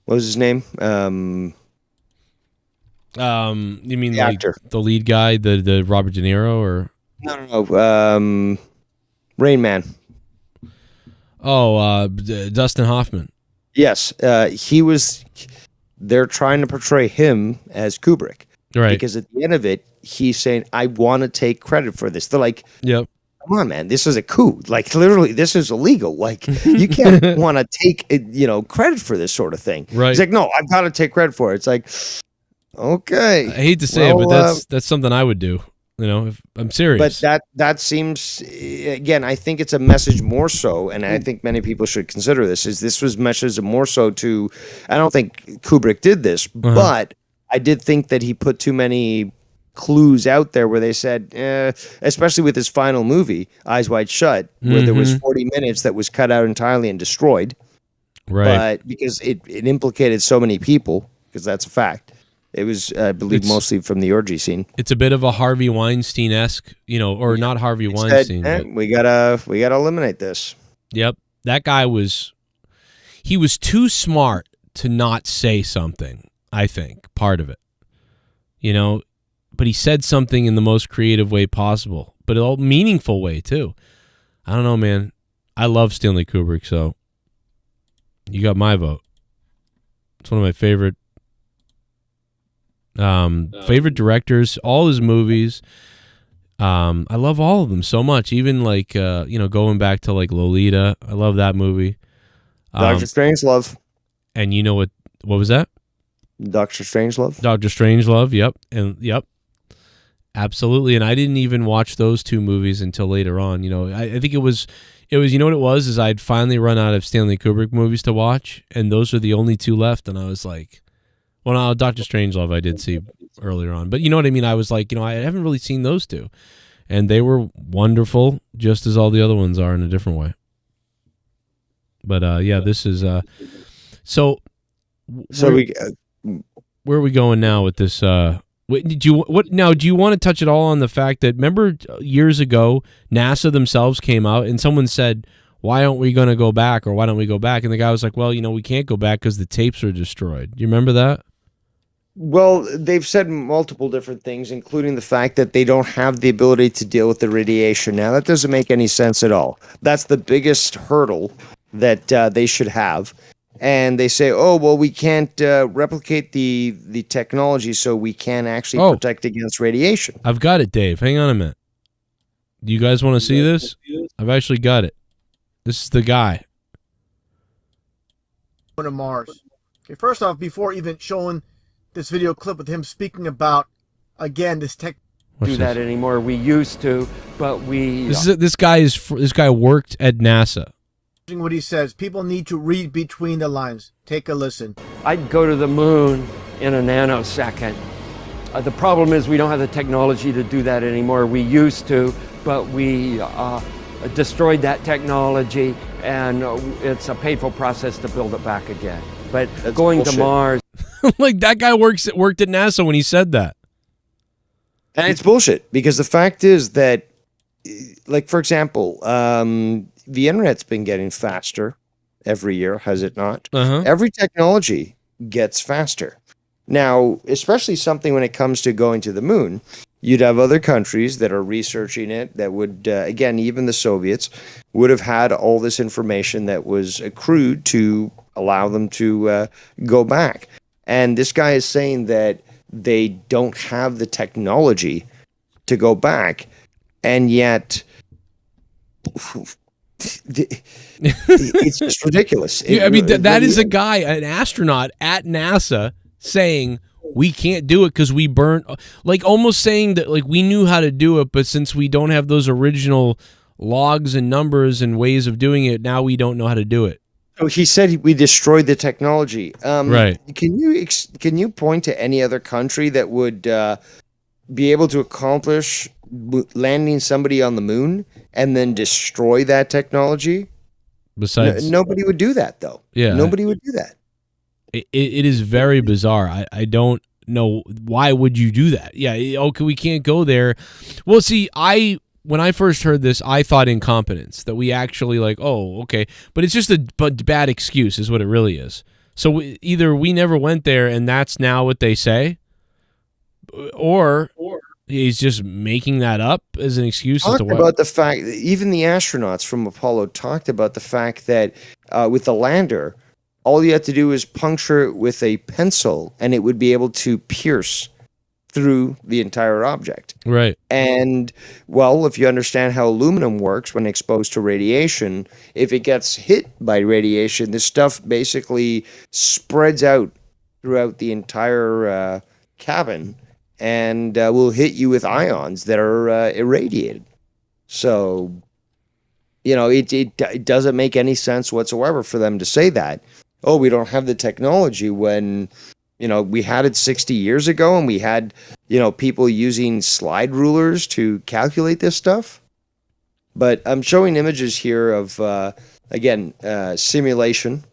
what was his name? You mean the like actor, the lead guy, the Robert De Niro, or no, Rain Man. Oh, Dustin Hoffman. Yes, he was. They're trying to portray him as Kubrick, right? Because at the end of it, he's saying, "I want to take credit for this." They're like, "Yep, come on, man, this is a coup. Like, literally, this is illegal. Like, you can't want to take, credit for this sort of thing." Right. He's like, "No, I've got to take credit for it." It's like, Okay. I hate to say it, but Well, that's something I would do. You know, if I'm serious. But that seems, again, I think it's a message more so, and I think many people should consider this was message more so to, I don't think Kubrick did this, but I did think that he put too many clues out there where they said, especially with his final movie, Eyes Wide Shut, where there was 40 minutes that was cut out entirely and destroyed. Right. But because it implicated so many people, because that's a fact. It was, I believe, mostly from the orgy scene. It's a bit of a Harvey Weinstein-esque, you know, or not Harvey Weinstein. But we gotta eliminate this. Yep, that guy he was too smart to not say something. I think part of it, you know, but he said something in the most creative way possible, but a meaningful way too. I don't know, man. I love Stanley Kubrick, so you got my vote. It's one of my favorite directors, all his movies. I love all of them so much, even like you know, going back to like Lolita. I love that movie. Dr. Strangelove. And you know what was that? Dr. Strangelove. Dr. Strangelove, yep. Absolutely. And I didn't even watch those two movies until later on. You know, I think it was you know what it was, is I'd finally run out of Stanley Kubrick movies to watch, and those are the only two left, and I was like, well, no, Dr. Strangelove I did see earlier on. But you know what I mean? I was like, you know, I haven't really seen those two. And they were wonderful, just as all the other ones are in a different way. But, yeah, this is... So where are we going now with this? Do you want to touch at all on the fact that, remember years ago, NASA themselves came out and someone said, why aren't we going to go back, or why don't we go back? And the guy was like, well, you know, we can't go back because the tapes are destroyed. Do you remember that? Well, they've said multiple different things, including the fact that they don't have the ability to deal with the radiation. Now, that doesn't make any sense at all. That's the biggest hurdle that they should have. And they say, oh, well, we can't replicate the technology, so we can actually protect against radiation. I've got it, Dave. Hang on a minute. Do you guys want to see this? I've actually got it. This is the guy. To Mars. Okay, first off, before even showing this video clip with him speaking about, again, this tech. Do that anymore. We used to, but we. This guy worked at NASA. What he says, people need to read between the lines. Take a listen. I'd go to the moon in a nanosecond. The problem is we don't have the technology to do that anymore. We used to, but we destroyed that technology, and it's a painful process to build it back again. But that's going bullshit. To Mars. Like, that guy worked at NASA when he said that. And it's bullshit, because the fact is that, like, for example, the internet's been getting faster every year, has it not? Every technology gets faster. Now, especially something when it comes to going to the moon, you'd have other countries that are researching it that would, again, even the Soviets, would have had all this information that was accrued to allow them to go back. And this guy is saying that they don't have the technology to go back, and yet it's just ridiculous. I mean, that is a guy, an astronaut at NASA, saying we can't do it because we burnt, like almost saying that like we knew how to do it, but since we don't have those original logs and numbers and ways of doing it, now we don't know how to do it. Oh, he said we destroyed the technology. Right. Can you point to any other country that would be able to accomplish landing somebody on the moon and then destroy that technology? Besides, nobody would do that, though. Yeah, nobody would do that. It is very bizarre. I don't know, why would you do that? Yeah, okay, we can't go there. Well, see, when I first heard this, I thought incompetence, that we actually like, oh, okay. But it's just a bad excuse is what it really is. So either we never went there and that's now what they say, or he's just making that up as an excuse. Talked about the fact that even the astronauts from Apollo talked about the fact that with the lander, all you had to do is puncture it with a pencil and it would be able to pierce through the entire object. Right. And, well, if you understand how aluminum works when exposed to radiation, if it gets hit by radiation, this stuff basically spreads out throughout the entire cabin and will hit you with ions that are irradiated. So, it doesn't make any sense whatsoever for them to say that. Oh, we don't have the technology when, we had it 60 years ago and we had, people using slide rulers to calculate this stuff. But I'm showing images here of, simulation.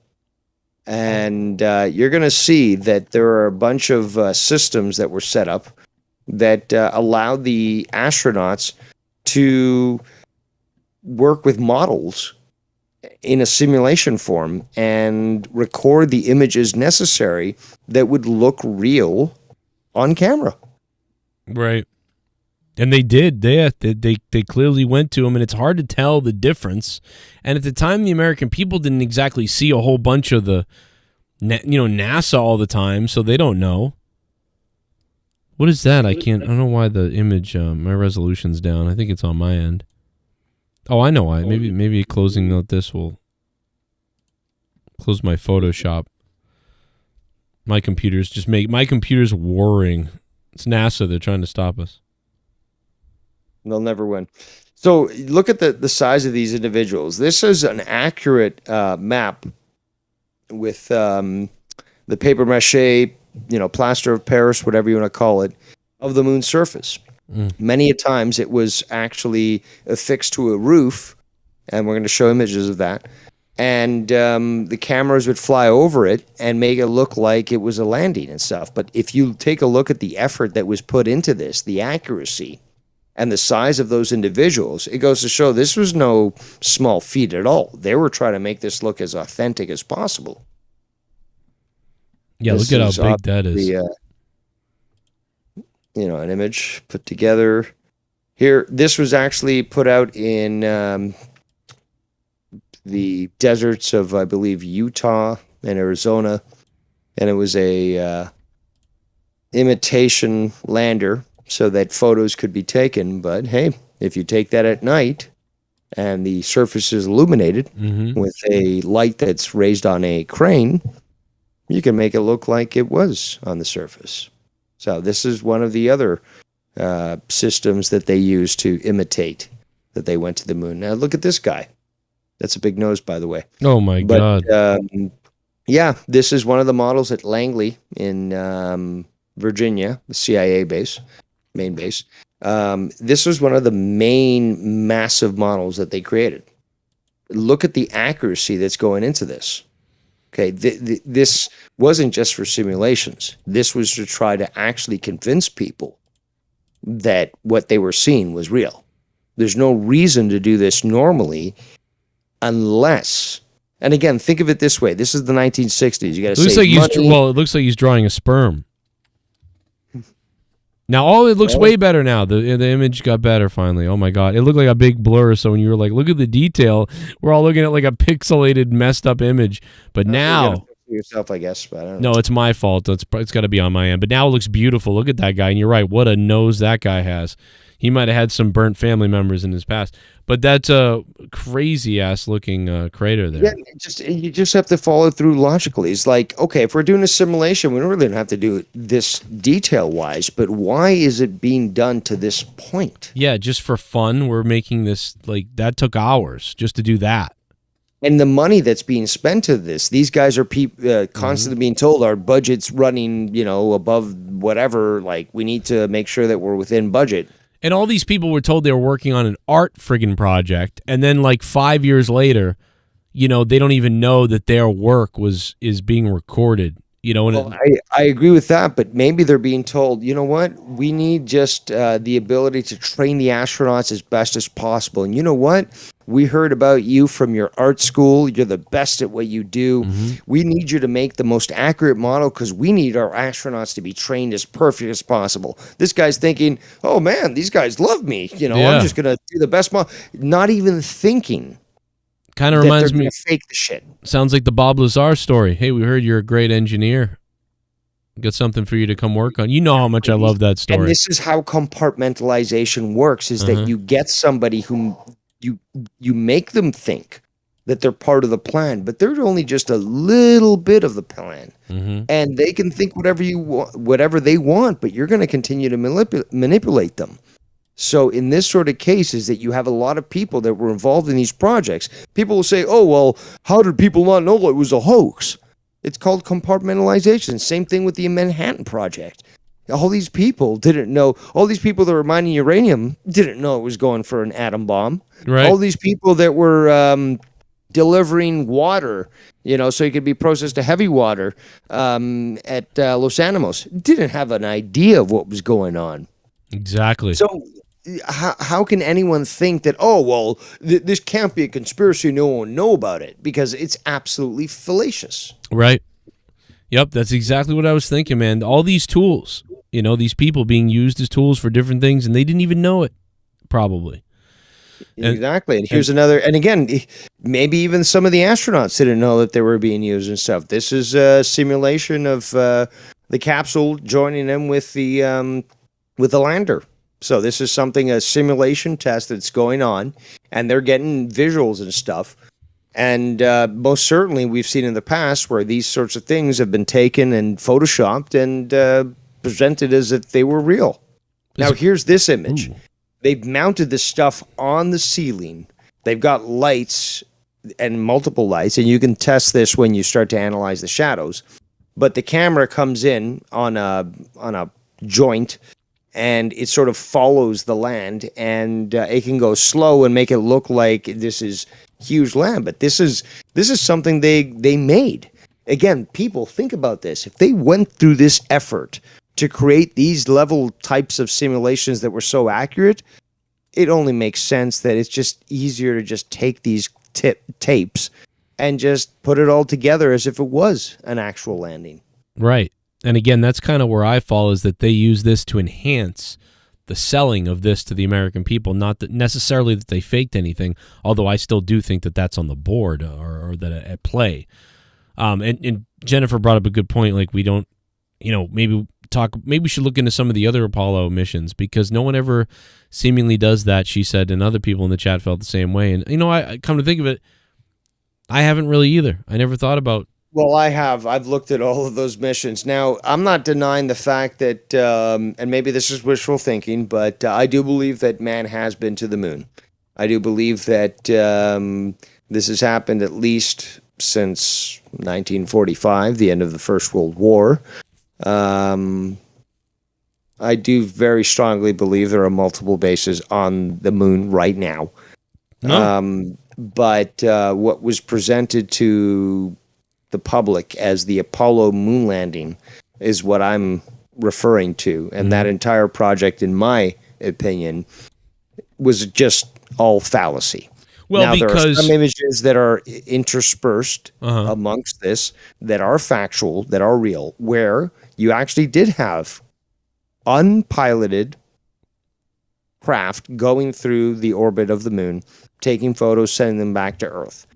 And you're going to see that there are a bunch of systems that were set up that allowed the astronauts to work with models in a simulation form and record the images necessary that would look real on camera. Right. And they did. They clearly went to them, and it's hard to tell the difference. And at the time, the American people didn't exactly see a whole bunch of the, NASA all the time, so they don't know. What is that? I don't know why the image, my resolution's down. I think it's on my end. Oh, I know why. Maybe closing note this will close my Photoshop. My computer's warring. It's NASA. They're trying to stop us. They'll never win. So look at the size of these individuals. This is an accurate map with the paper mache, plaster of Paris, whatever you want to call it, of the moon's surface. Many a times it was actually affixed to a roof, and we're going to show images of that. And the cameras would fly over it and make it look like it was a landing and stuff. But if you take a look at the effort that was put into this, the accuracy, and the size of those individuals, it goes to show this was no small feat at all. They were trying to make this look as authentic as possible. Yeah, look at how big that is. An image put together. Here, this was actually put out in the deserts of, I believe, Utah and Arizona. And it was a imitation lander, so that photos could be taken. But hey, if you take that at night and the surface is illuminated with a light that's raised on a crane, you can make it look like it was on the surface. So this is one of the other systems that they use to imitate that they went to the moon. Now look at this guy. That's a big nose, by the way. Oh my God. Yeah, this is one of the models at Langley in Virginia, the CIA main base. This was one of the main massive models that they created. Look at the accuracy that's going into this. Okay, this wasn't just for simulations. This was to try to actually convince people that what they were seeing was real. There's no reason to do this normally unless, and again, think of it this way. This is the 1960s. You got to save money. It looks like he's drawing a sperm. Now, it looks way better now. The image got better finally. Oh my God, it looked like a big blur. So when you were like, look at the detail, we're all looking at like a pixelated, messed up image. But now, yourself, I guess. But I don't know. No, it's my fault. It's got to be on my end. But now it looks beautiful. Look at that guy, and you're right. What a nose that guy has. He might have had some burnt family members in his past, but that's a crazy ass looking crater there. Yeah, you just have to follow through logically. It's like, okay, if we're doing a simulation, we don't really have to do it this detail wise, but why is it being done to this point? Yeah, just for fun, we're making this, like, that took hours just to do that. And the money that's being spent to this, these guys are constantly being told our budget's running, above whatever. Like, we need to make sure that we're within budget. And all these people were told they were working on an art friggin' project, and then like 5 years later, they don't even know that their work is being recorded. And I agree with that, but maybe they're being told, you know what, we need just the ability to train the astronauts as best as possible. And you know what? We heard about you from your art school. You're the best at what you do. We need you to make the most accurate model because we need our astronauts to be trained as perfect as possible. This guy's thinking, oh man, these guys love me. I'm just going to do the best model. Not even thinking. Kind of reminds me. Fake the shit. Sounds like the Bob Lazar story. Hey, we heard you're a great engineer. Got something for you to come work on. You know how much I love that story. And this is how compartmentalization works: is that you get somebody whom you make them think that they're part of the plan, but they're only just a little bit of the plan. And they can think whatever they want, but you're going to continue to manipulate them. So in this sort of case is that you have a lot of people that were involved in these projects. People will say, oh, well, how did people not know it was a hoax? It's called compartmentalization. Same thing with the Manhattan Project. All these people didn't know. All these people that were mining uranium didn't know it was going for an atom bomb. Right. All these people that were delivering water, so it could be processed to heavy water at Los Alamos, didn't have an idea of what was going on. Exactly. So how can anyone think that, oh, well, this can't be a conspiracy, no one will know about it, because it's absolutely fallacious. Right. Yep, that's exactly what I was thinking, man. All these tools, these people being used as tools for different things, and they didn't even know it, probably. Exactly. And here's another, and again, maybe even some of the astronauts didn't know that they were being used and stuff. This is a simulation of the capsule joining them with the lander. So this is a simulation test that's going on, and they're getting visuals and stuff. And most certainly we've seen in the past where these sorts of things have been taken and photoshopped and presented as if they were real. Now, here's this image. Ooh. They've mounted this stuff on the ceiling. They've got lights and multiple lights, and you can test this when you start to analyze the shadows. But the camera comes in on a joint, and it sort of follows the land, and it can go slow and make it look like this is huge land. But this is something they made. Again, people, think about this. If they went through this effort to create these level types of simulations that were so accurate, it only makes sense that it's just easier to just take these tapes and just put it all together as if it was an actual landing. Right. And again, that's kind of where I fall, is that they use this to enhance the selling of this to the American people, not that necessarily that they faked anything, although I still do think that that's on the board or that at play. And Jennifer brought up a good point, like we don't, maybe we should look into some of the other Apollo missions, because no one ever seemingly does that, she said, and other people in the chat felt the same way. And, I come to think of it, I haven't really either. I never thought about. Well, I have. I've looked at all of those missions. Now, I'm not denying the fact that, and maybe this is wishful thinking, but I do believe that man has been to the moon. I do believe that this has happened at least since 1945, the end of the First World War. I do very strongly believe there are multiple bases on the moon right now. No. But what was presented to the public as the Apollo moon landing is what I'm referring to. And that entire project, in my opinion, was just all fallacy. Well, now, because there are some images that are interspersed amongst this that are factual, that are real, where you actually did have unpiloted craft going through the orbit of the moon, taking photos, sending them back to Earth.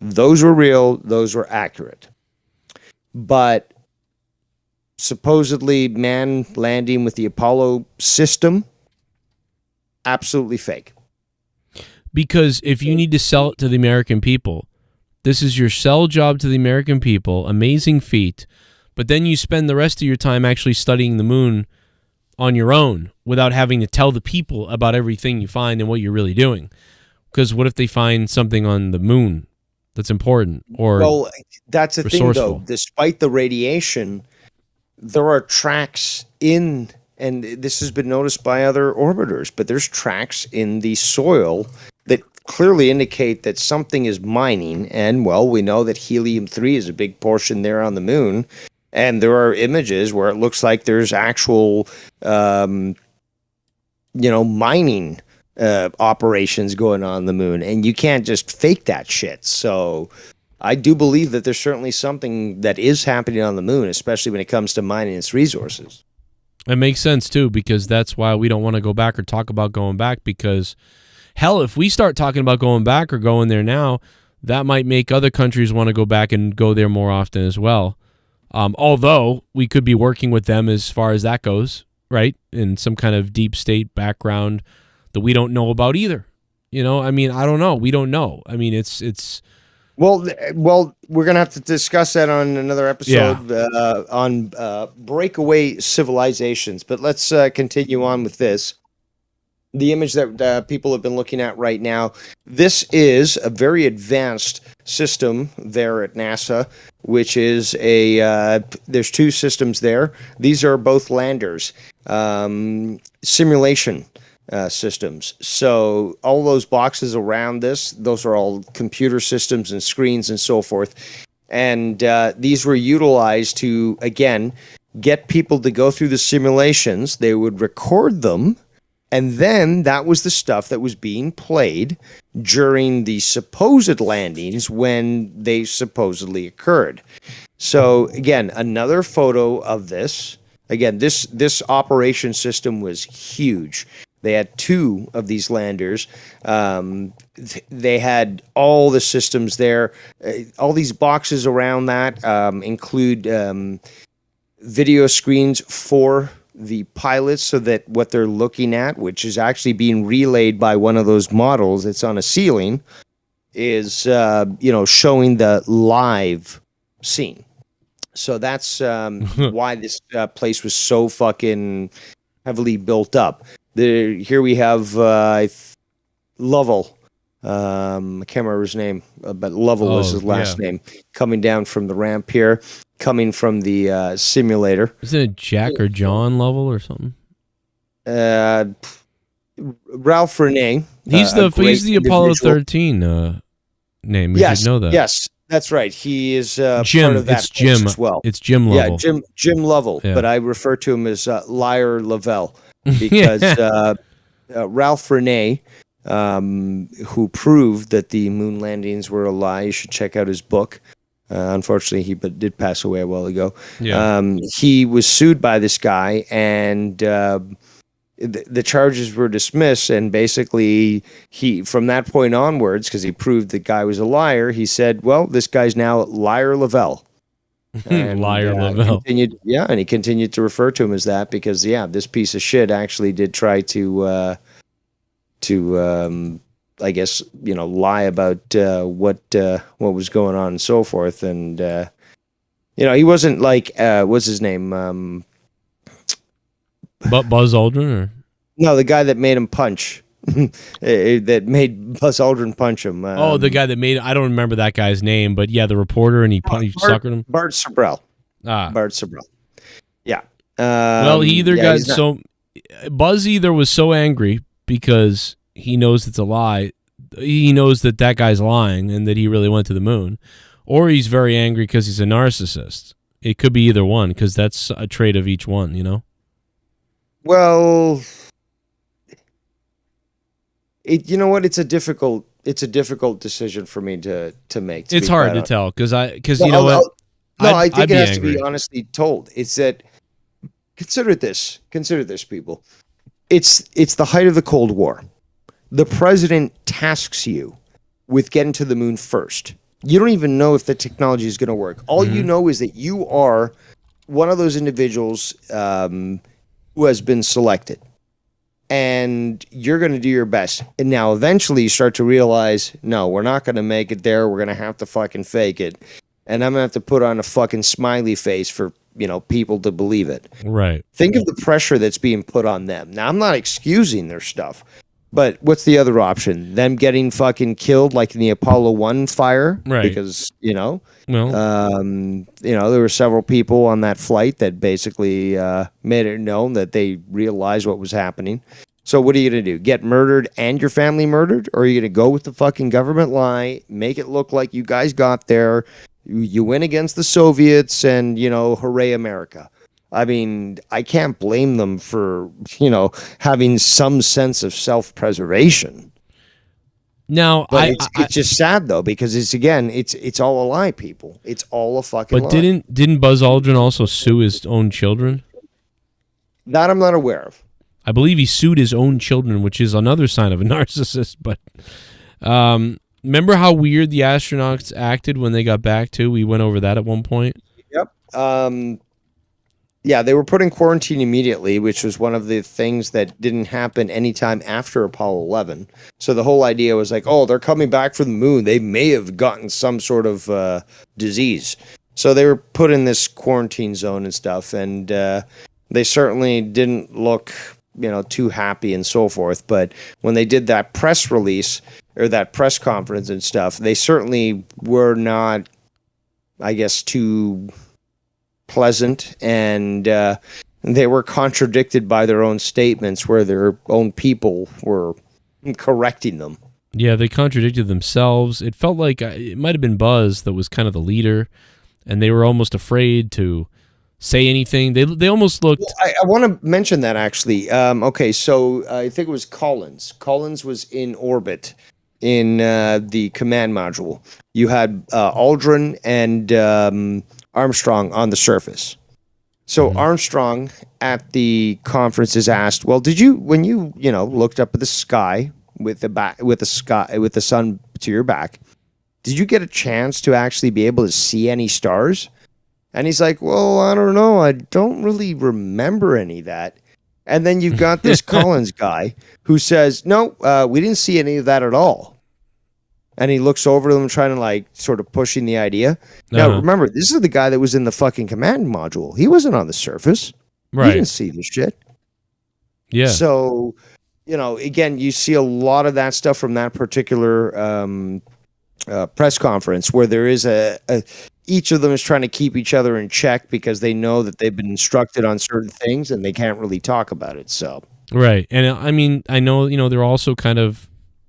Those were real. Those were accurate. But supposedly man landing with the Apollo system, absolutely fake. Because if you need to sell it to the American people, this is your sell job to the American people, amazing feat, but then you spend the rest of your time actually studying the moon on your own without having to tell the people about everything you find and what you're really doing. Because what if they find something on the moon that's important or that's the thing, though. Despite the radiation, there are tracks in, and this has been noticed by other orbiters, but there's tracks in the soil that clearly indicate that something is mining. And, well, we know that helium-3 is a big portion there on the moon. And there are images where it looks like there's actual, mining operations going on the moon. And you can't just fake that shit. So I do believe that there's certainly something that is happening on the moon, especially when it comes to mining its resources. It makes sense, too, because that's why we don't want to go back or talk about going back, because, hell, if we start talking about going back or going there now, that might make other countries want to go back and go there more often as well. Although we could be working with them as far as that goes, right? In some kind of deep state background that we don't know about either. I mean, I don't know. We don't know. I mean, it's Well, we're gonna have to discuss that on another episode on breakaway civilizations. But let's continue on with this. The image that people have been looking at right now. This is a very advanced system there at NASA, which is there's two systems there. These are both landers, simulation systems. So all those boxes around this, those are all computer systems and screens and so forth. And these were utilized to, again, get people to go through the simulations. They would record them. And then that was the stuff that was being played during the supposed landings when they supposedly occurred. So again, another photo of this. Again, this operation system was huge. They had two of these landers. They had all the systems there. All these boxes around that include video screens for the pilots, so that what they're looking at, which is actually being relayed by one of those models that's on a ceiling, is showing the live scene. So that's why this place was so fucking heavily built up. Here we have Lovell. I can't remember his name, but Lovell was his last name. Coming down from the ramp here, coming from the simulator. Isn't it Jack or John Lovell or something? Ralph Renee. He's the Apollo 13 name. We should know that. Yes, that's right. He is Jim. part of that It's Jim as well. It's Jim Lovell. Yeah, Jim Lovell. Yeah. But I refer to him as Liar Lavelle because Ralph Renee, who proved that the moon landings were a lie. You should check out his book. Unfortunately, he did pass away a while ago. Yeah. He was sued by this guy, and the charges were dismissed. And basically, from that point onwards, because he proved the guy was a liar, he said, "Well, this guy's now Liar Lavelle." And, Liar Lavelle. And he continued to refer to him as that because, this piece of shit actually did try to I guess, lie about what was going on and so forth. And, he wasn't like, what's his name? Buzz Aldrin? Or? No, the guy that made him punch. That made Buzz Aldrin punch him. The guy that made, I don't remember that guy's name, but yeah, the reporter, and he suckered him. Bart Sibrel. Ah. Bart Sibrel. Yeah. Well, he either Buzz either was so angry because he knows it's a lie. He knows that guy's lying and that he really went to the moon, or he's very angry because he's a narcissist. It could be either one, because that's a trait of each one, Well, you know what? It's a difficult decision for me to make. It's hard to tell because I think it has to be honestly told. It's that consider this, people. It's the height of the Cold War. The president tasks you with getting to the moon first. You don't even know if the technology is going to work. All you know is that you are one of those individuals who has been selected. And you're going to do your best. And now eventually you start to realize, no, we're not going to make it there. We're going to have to fucking fake it. And I'm going to have to put on a fucking smiley face for, people to believe it. Right. Think of the pressure that's being put on them. Now, I'm not excusing their stuff. But what's the other option? Them getting fucking killed like in the Apollo 1 fire? Right. Because, Well, there were several people on that flight that basically made it known that they realized what was happening. So what are you going to do? Get murdered and your family murdered? Or are you going to go with the fucking government lie, make it look like you guys got there, you win against the Soviets, and, hooray America? I mean, I can't blame them for, having some sense of self-preservation. Now, but it's just sad though, because it's all a lie, people. It's all a fucking lie. But didn't Buzz Aldrin also sue his own children? That I'm not aware of. I believe he sued his own children, which is another sign of a narcissist. But remember how weird the astronauts acted when they got back too? We went over that at one point. Yep. Yeah, they were put in quarantine immediately, which was one of the things that didn't happen anytime after Apollo 11. So the whole idea was like, oh, they're coming back from the moon. They may have gotten some sort of disease. So they were put in this quarantine zone and stuff, and they certainly didn't look, too happy and so forth. But when they did that press release or that press conference and stuff, they certainly were not, I guess, too pleasant, and they were contradicted by their own statements where their own people were correcting them. Yeah, they contradicted themselves. It felt like it might have been Buzz that was kind of the leader, and they were almost afraid to say anything. They almost looked... Well, I want to mention that, actually. Okay, so I think it was Collins. Collins was in orbit in the command module. You had Aldrin and Armstrong on the surface. So Armstrong at the conference is asked, well, did you, when you looked up at the sky with the sun to your back, did you get a chance to actually be able to see any stars? And he's like, well, I don't know. I don't really remember any of that. And then you've got this Collins guy who says, no, we didn't see any of that at all. And he looks over them trying to sort of pushing the idea. Now, remember, this is the guy that was in the fucking command module. He wasn't on the surface. Right. He didn't see this shit. Yeah. So, again, you see a lot of that stuff from that particular press conference where there is each of them is trying to keep each other in check because they know that they've been instructed on certain things and they can't really talk about it. So. Right. And I mean, I know, they're also kind of,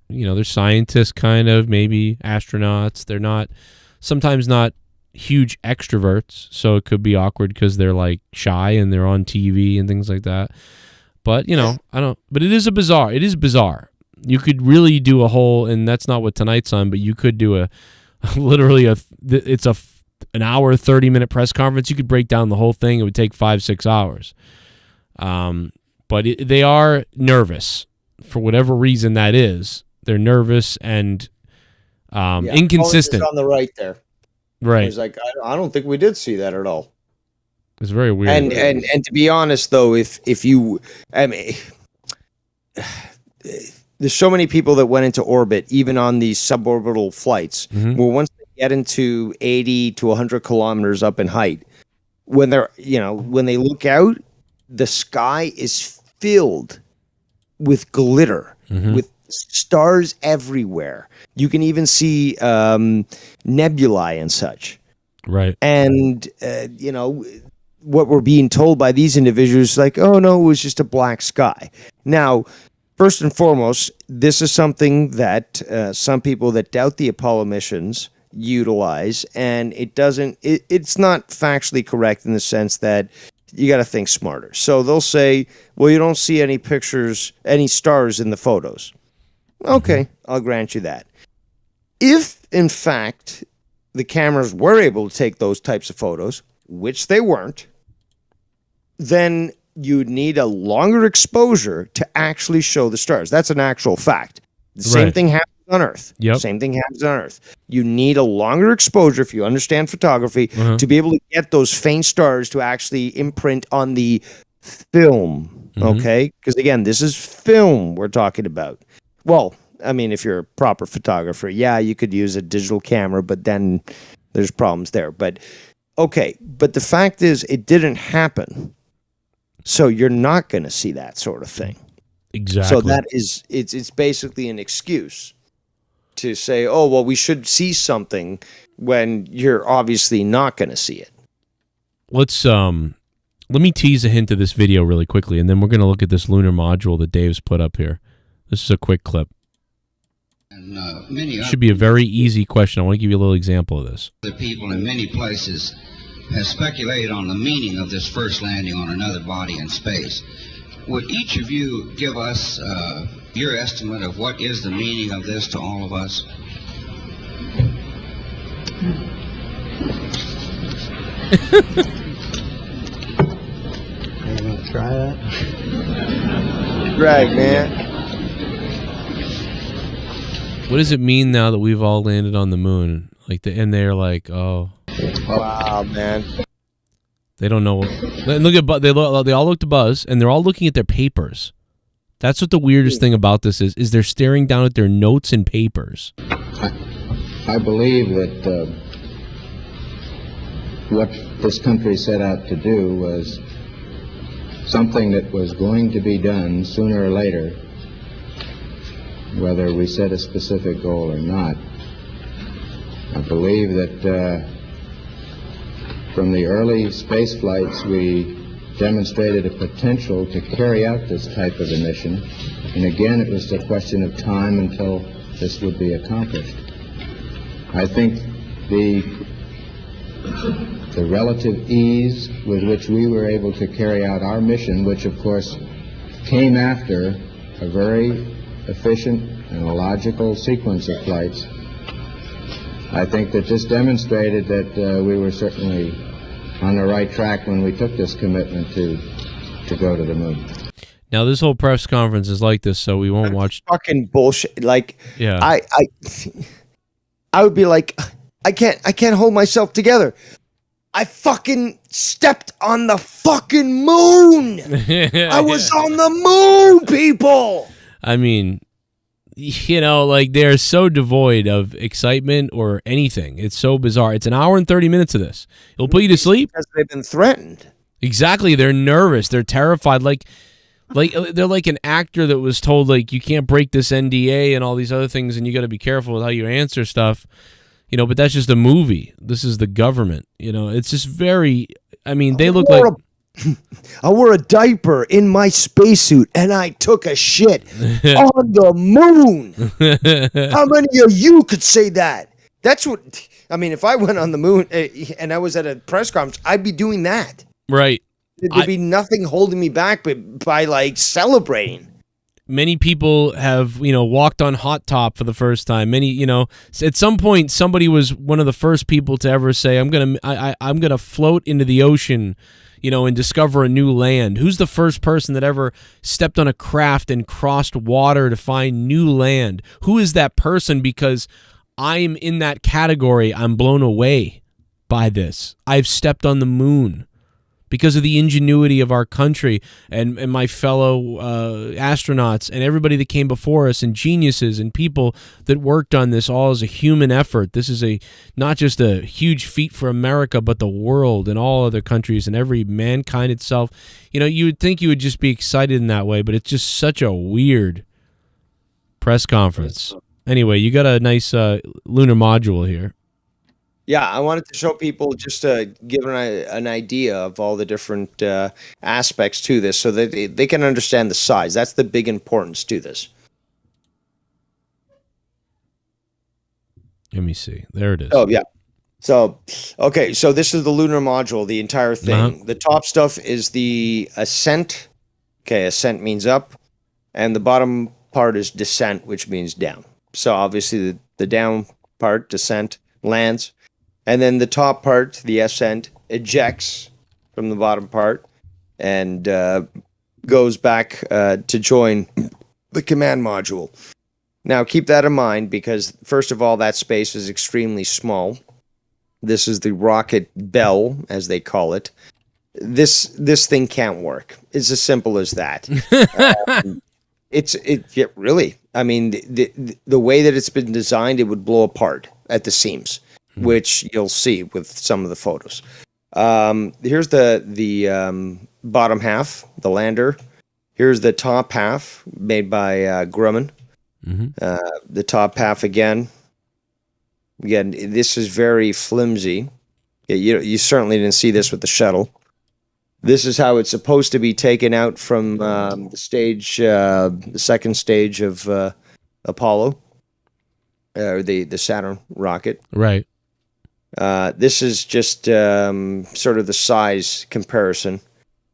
they're scientists, kind of, maybe astronauts. They're sometimes not huge extroverts, so it could be awkward because they're shy and they're on TV and things like that. But, but it is bizarre. You could really do a whole, and that's not what tonight's on, but you could do literally an hour, 30-minute press conference. You could break down the whole thing. It would take 5-6 hours. But they are nervous for whatever reason that is. They're nervous and inconsistent. On the right there, right? He's like, I don't think we did see that at all. It's very weird. And to be honest, though, if you, there's so many people that went into orbit, even on these suborbital flights, where once they get into 80 to 100 kilometers up in height, when they look out, the sky is filled with glitter, with stars everywhere. You can even see nebulae and such. Right. And, what we're being told by these individuals, oh, no, it was just a black sky. Now, first and foremost, this is something that some people that doubt the Apollo missions utilize, and it's not factually correct in the sense that you got to think smarter. So they'll say, well, you don't see any stars in the photos. Okay, I'll grant you that. If, in fact, the cameras were able to take those types of photos, which they weren't, then you'd need a longer exposure to actually show the stars. That's an actual fact. The same thing happens on Earth. Yep. Same thing happens on Earth. You need a longer exposure, if you understand photography, to be able to get those faint stars to actually imprint on the film. Okay? Because, again, this is film we're talking about. Well, I mean, if you're a proper photographer, yeah, you could use a digital camera, but then there's problems there. But, okay. But the fact is, it didn't happen. So you're not going to see that sort of thing. Exactly. So that is, it's basically an excuse to say, oh, well, we should see something when you're obviously not going to see it. Let me tease a hint of this video really quickly, and then we're going to look at this lunar module that Dave's put up here. This is a quick clip. And should be a very easy question. I want to give you a little example of this. The people in many places have speculated on the meaning of this first landing on another body in space. Would each of you give us your estimate of what is the meaning of this to all of us? You want to try that? Drag, man. What does it mean now that we've all landed on the moon? And they're like, oh. Wow, man. They don't know. Look at they all look to Buzz, and they're all looking at their papers. That's what the weirdest thing about this is they're staring down at their notes and papers. I believe that what this country set out to do was something that was going to be done sooner or later, whether we set a specific goal or not. I believe that from the early space flights we demonstrated a potential to carry out this type of a mission, and again it was a question of time until this would be accomplished. I think the relative ease with which we were able to carry out our mission, which of course came after a very efficient and a logical sequence of flights, I think that this demonstrated that we were certainly on the right track when we took this commitment to go to the moon. Now, this whole press conference is like this, so we won't watch. Fucking bullshit. Like, yeah, I would be like, I can't hold myself together. I fucking stepped on the fucking moon. I was on the moon, people. I mean, you know, like they're so devoid of excitement or anything. It's so bizarre. It's an hour and 30 minutes of this. It'll put you to sleep. Because they've been threatened. Exactly. They're nervous. They're terrified. Like they're like an actor that was told, like, you can't break this NDA and all these other things, and you got to be careful with how you answer stuff. You know, but that's just a movie. This is the government. You know, it's just very. I mean, they look like. I wore a diaper in my spacesuit and I took a shit on the moon. How many of you could say that? That's what I mean. If I went on the moon and I was at a press conference, I'd be doing that. Right. There'd be nothing holding me back but by like celebrating. Many people have, you know, walked on hot top for the first time. Many, you know, at some point somebody was one of the first people to ever say, I'm gonna float into the ocean, you know, and discover a new land. Who's the first person that ever stepped on a craft and crossed water to find new land? Who is that person? Because I'm in that category. I'm blown away by this. I've stepped on the moon because of the ingenuity of our country and my fellow astronauts and everybody that came before us, and geniuses and people that worked on this all as a human effort. This is not just a huge feat for America, but the world and all other countries and every mankind itself. You know, you would think you would just be excited in that way, but it's just such a weird press conference. Anyway, you got a nice lunar module here. Yeah, I wanted to show people just to give an idea of all the different aspects to this so that they can understand the size. That's the big importance to this. Let me see. There it is. Oh, yeah. So, okay, so this is the lunar module, the entire thing. Uh-huh. The top stuff is the ascent. Okay, ascent means up. And the bottom part is descent, which means down. So, obviously, the down part, descent, lands. And then the top part, the ascent, ejects from the bottom part and goes back to join the command module. Now, keep that in mind because, first of all, that space is extremely small. This is the rocket bell, as they call it. This thing can't work. It's as simple as that. Really. I mean, the way that it's been designed, it would blow apart at the seams, which you'll see with some of the photos. Here's the bottom half, the lander. Here's the top half made by Grumman. Mm-hmm. The top half again. Again, this is very flimsy. You certainly didn't see this with the shuttle. This is how it's supposed to be taken out from the stage, the second stage of Apollo, or the Saturn rocket. Right. This is just sort of the size comparison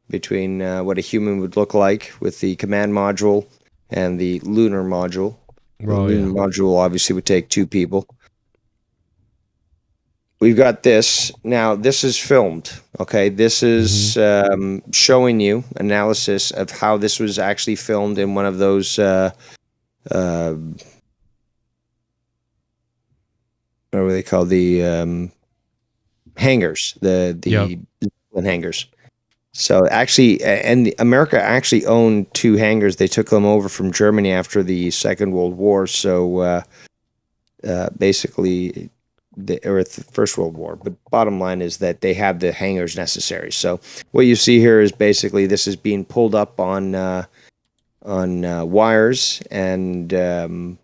between what a human would look like with the command module and the lunar module. The lunar module obviously would take 2 people. We've got this. Now, this is filmed, okay? This is showing you analysis of how this was actually filmed in one of those what are they called? The hangars, the Zeppelin hangars. So actually, and America actually owned 2 hangars. They took them over from Germany after the Second World War. So basically, or the First World War. But bottom line is that they have the hangars necessary. So what you see here is basically this is being pulled up on wires and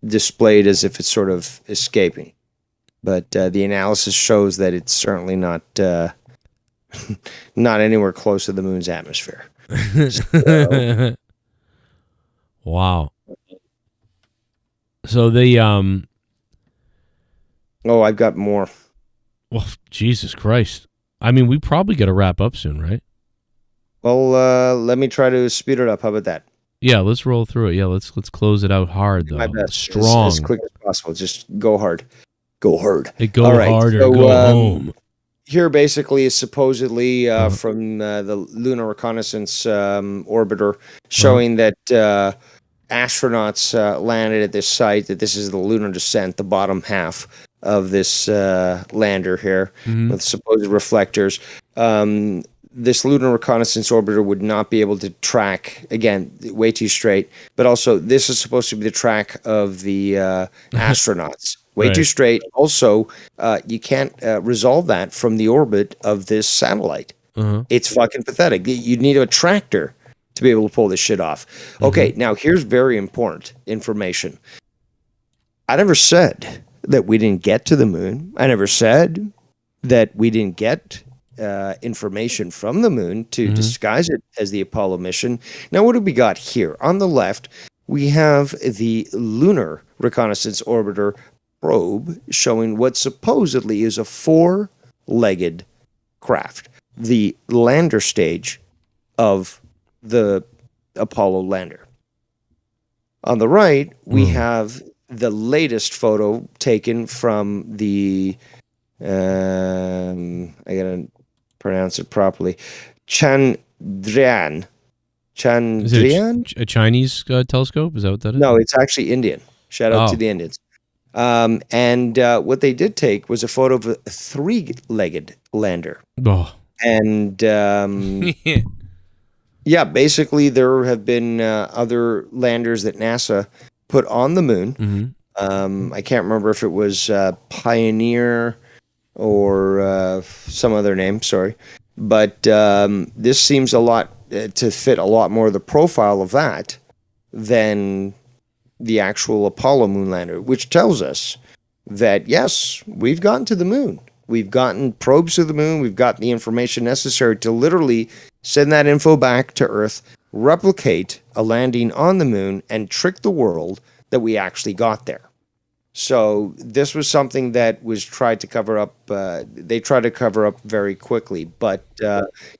displayed as if it's sort of escaping. But the analysis shows that it's certainly not not anywhere close to the moon's atmosphere. So, wow. So the oh, I've got more. well, Jesus Christ. I mean, we probably got to wrap up soon, right? Well, let me try to speed it up. How about that? Yeah, let's roll through it. Yeah, let's close it out hard though. My best. Strong. As quick as possible. Just go hard. Go hard. Hey, go All right, harder. so, go home. Here basically is supposedly from the Lunar Reconnaissance Orbiter showing that astronauts landed at this site, that this is the lunar descent, the bottom half of this lander here with supposed reflectors. This Lunar Reconnaissance Orbiter would not be able to track, again, way too straight, but also this is supposed to be the track of the astronauts. Way Right. too straight. Also, you can't resolve that from the orbit of this satellite. It's fucking pathetic. You'd need a tractor to be able to pull this shit off. Okay, now here's very important information. I never said that we didn't get to the moon. I never said that we didn't get information from the moon to disguise it as the Apollo mission. Now, what do we got here? On the left, we have the Lunar Reconnaissance Orbiter probe showing what supposedly is a 4-legged craft, the lander stage of the Apollo lander. On the right, we have the latest photo taken from the I gotta pronounce it properly, Chandrayaan. Is it a Chinese telescope? Is that what that is? No, it's actually Indian. Shout out Oh. to the Indians. And what they did take was a photo of a 3-legged lander. Oh. And yeah, basically there have been other landers that NASA put on the moon. I can't remember if it was Pioneer or some other name, sorry. But this seems a lot to fit a lot more of the profile of that than the actual Apollo moonlander, which tells us that, yes, we've gotten to the moon. We've gotten probes to the moon. We've got the information necessary to literally send that info back to Earth, replicate a landing on the moon, and trick the world that we actually got there. So this was something that was tried to cover up. They tried to cover up very quickly. But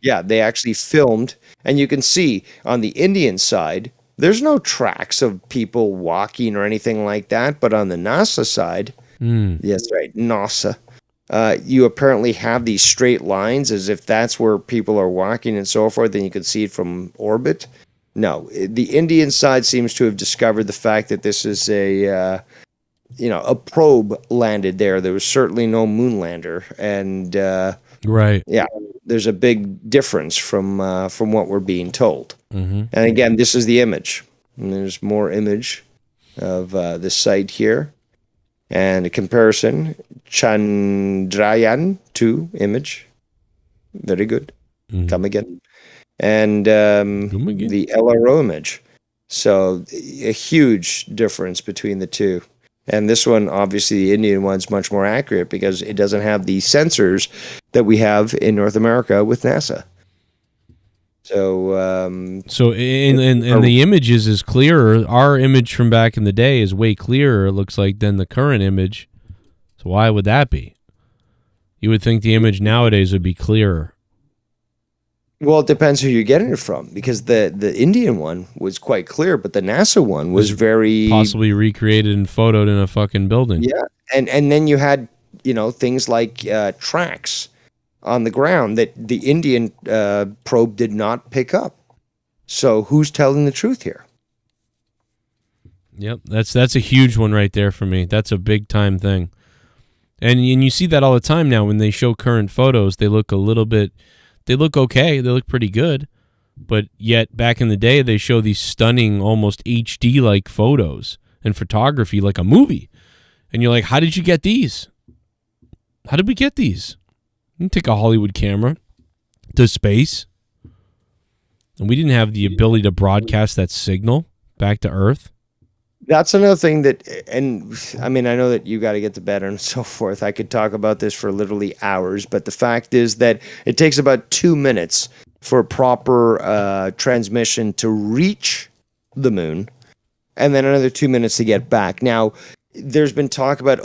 yeah, they actually filmed. And you can see on the Indian side, there's no tracks of people walking or anything like that. But on the NASA side, yes, right, NASA, you apparently have these straight lines as if that's where people are walking and so forth. Then you can see it from orbit. No, the Indian side seems to have discovered the fact that this is a probe landed there. There was certainly no moon lander. And Right. yeah, there's a big difference from what we're being told. And again, this is the image. And there's more image of this site here. And a comparison, Chandrayaan-2 image. Very good. Come again. And the LRO image. So a huge difference between the two. And this one, obviously, the Indian one's much more accurate because it doesn't have the sensors that we have in North America with NASA. So, and the image is clearer. Our image from back in the day is way clearer, it looks like, than the current image. So why would that be? You would think the image nowadays would be clearer. well, it depends who you're getting it from because the Indian one was quite clear, but the NASA one was very Possibly recreated and photoed in a fucking building. yeah. And then you had things like tracks on the ground that the Indian probe did not pick up. So who's telling the truth here? Yep, that's a huge one right there for me. That's a big time thing. And you see that all the time now when they show current photos, they look a little bit They look okay. They look pretty good. But yet, back in the day, they show these stunning, almost HD-like photos and photography like a movie. And you're like, how did you get these? How did we get these? You can take a Hollywood camera to space. And we didn't have the ability to broadcast that signal back to Earth. That's another thing that, and I mean, I know that you got to get to bed and so forth. I could talk about this for literally hours, but the fact is that it takes about 2 minutes for proper transmission to reach the moon, and then another 2 minutes to get back. Now, there's been talk about,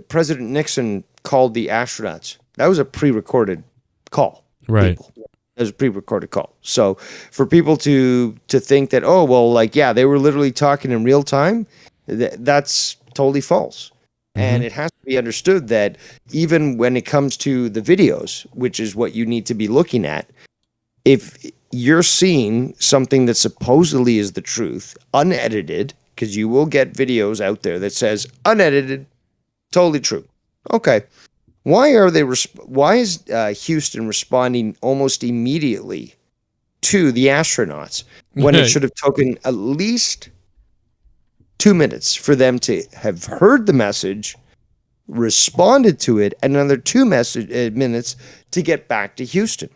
President Nixon called the astronauts. That was a pre-recorded call. Right. People. That was a pre-recorded call. So for people to think that, they were literally talking in real time, that's totally false. And it has to be understood that even when it comes to the videos, which is what you need to be looking at, if you're seeing something that supposedly is the truth, unedited, because you will get videos out there that says unedited, totally true. Okay. Why is Houston responding almost immediately to the astronauts when it should have taken at least 2 minutes for them to have heard the message, responded to it, and another 2 minutes to get back to Houston?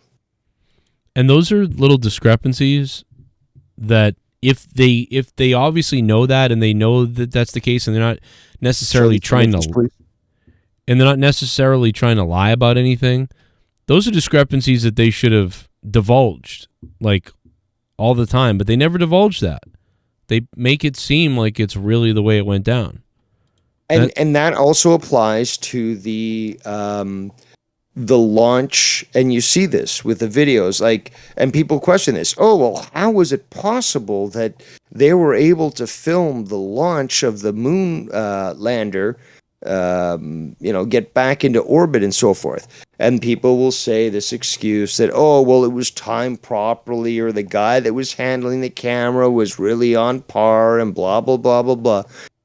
And those are little discrepancies that if they obviously know that and they know that that's the case, and they're not necessarily trying to lie about anything, those are discrepancies that they should have divulged like all the time, but they never divulge that. They make it seem like it's really the way it went down. And that also applies to the launch, and you see this with the videos, and people question this. Oh, well, how was it possible that they were able to film the launch of the moon lander, get back into orbit and so forth? And people will say this excuse that, oh, well, it was timed properly, or the guy that was handling the camera was really on par, and blah, blah, blah, blah, blah.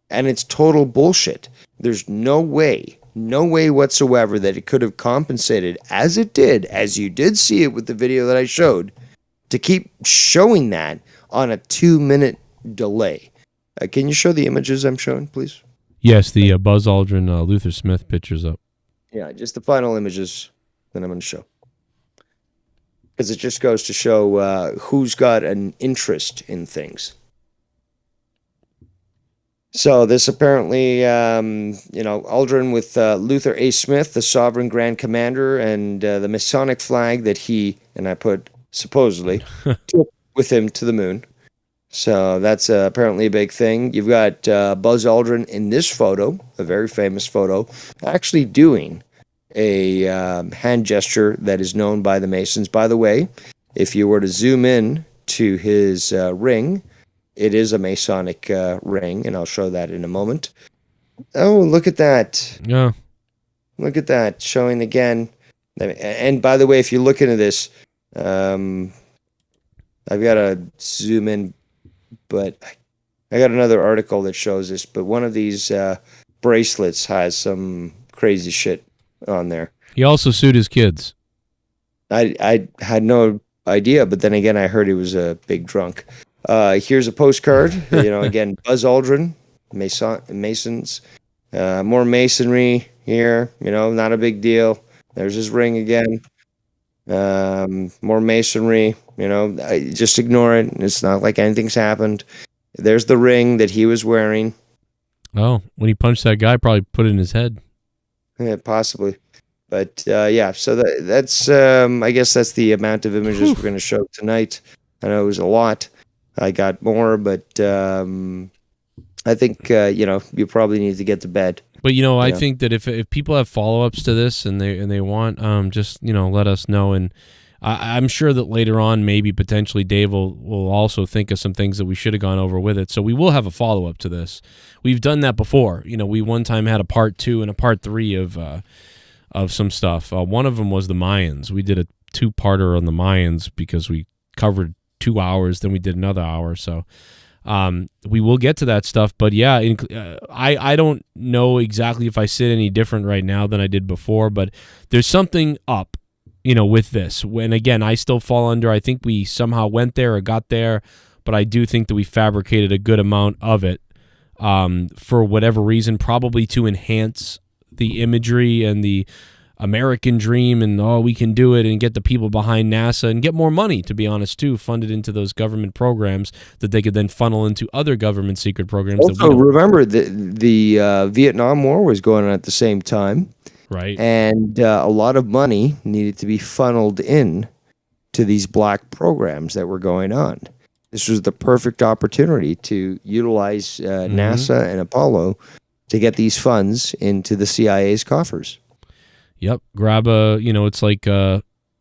And it's total bullshit. There's no way whatsoever that it could have compensated as it did, as you did see it with the video that I showed, to keep showing that on a 2-minute delay. Can you show the images I'm showing, please? Yes, the Buzz Aldrin, Luther Smith pictures up. Yeah, just the final images that I'm going to show. Because it just goes to show who's got an interest in things. So this apparently, Aldrin with Luther A. Smith, the Sovereign Grand Commander, and the Masonic flag that he, and I put supposedly, took with him to the moon. So that's apparently a big thing. You've got Buzz Aldrin in this photo, a very famous photo, actually doing a hand gesture that is known by the Masons. By the way, if you were to zoom in to his ring, it is a Masonic ring, and I'll show that in a moment. Oh, look at that. Yeah. Look at that, showing again. And by the way, if you look into this, I've got to zoom in, but I got another article that shows this, but one of these bracelets has some crazy shit on there. He also sued his kids. I had no idea, but then again, I heard he was a big drunk. Here's a postcard. Again, Buzz Aldrin, Masons. More masonry here. Not a big deal. There's his ring again. More masonry. Just ignore it. It's not like anything's happened. There's the ring that he was wearing. Oh, when he punched that guy, probably put it in his head. Yeah, possibly. But yeah, so that's I guess that's the amount of images we're going to show tonight. I know it was a lot. I got more, but I think you probably need to get to bed. But I think that if people have follow-ups to this and they want, just let us know, and I'm sure that later on, maybe potentially Dave will also think of some things that we should have gone over with it. So we will have a follow-up to this. We've done that before. We one time had a part 2 and a part 3 of some stuff. One of them was the Mayans. We did a 2-parter on the Mayans because we covered 2 hours, then we did another hour. So we will get to that stuff. But yeah, I don't know exactly if I sit any different right now than I did before, but there's something up with this. When again, I still fall under, I think we somehow went there or got there, but I do think that we fabricated a good amount of it for whatever reason, probably to enhance the imagery and the American dream and, we can do it, and get the people behind NASA and get more money, to be honest, too, funded into those government programs that they could then funnel into other government secret programs. Also, remember, the Vietnam War was going on at the same time. Right. And a lot of money needed to be funneled in to these black programs that were going on. This was the perfect opportunity to utilize NASA and Apollo to get these funds into the CIA's coffers. Yep. Grab it's like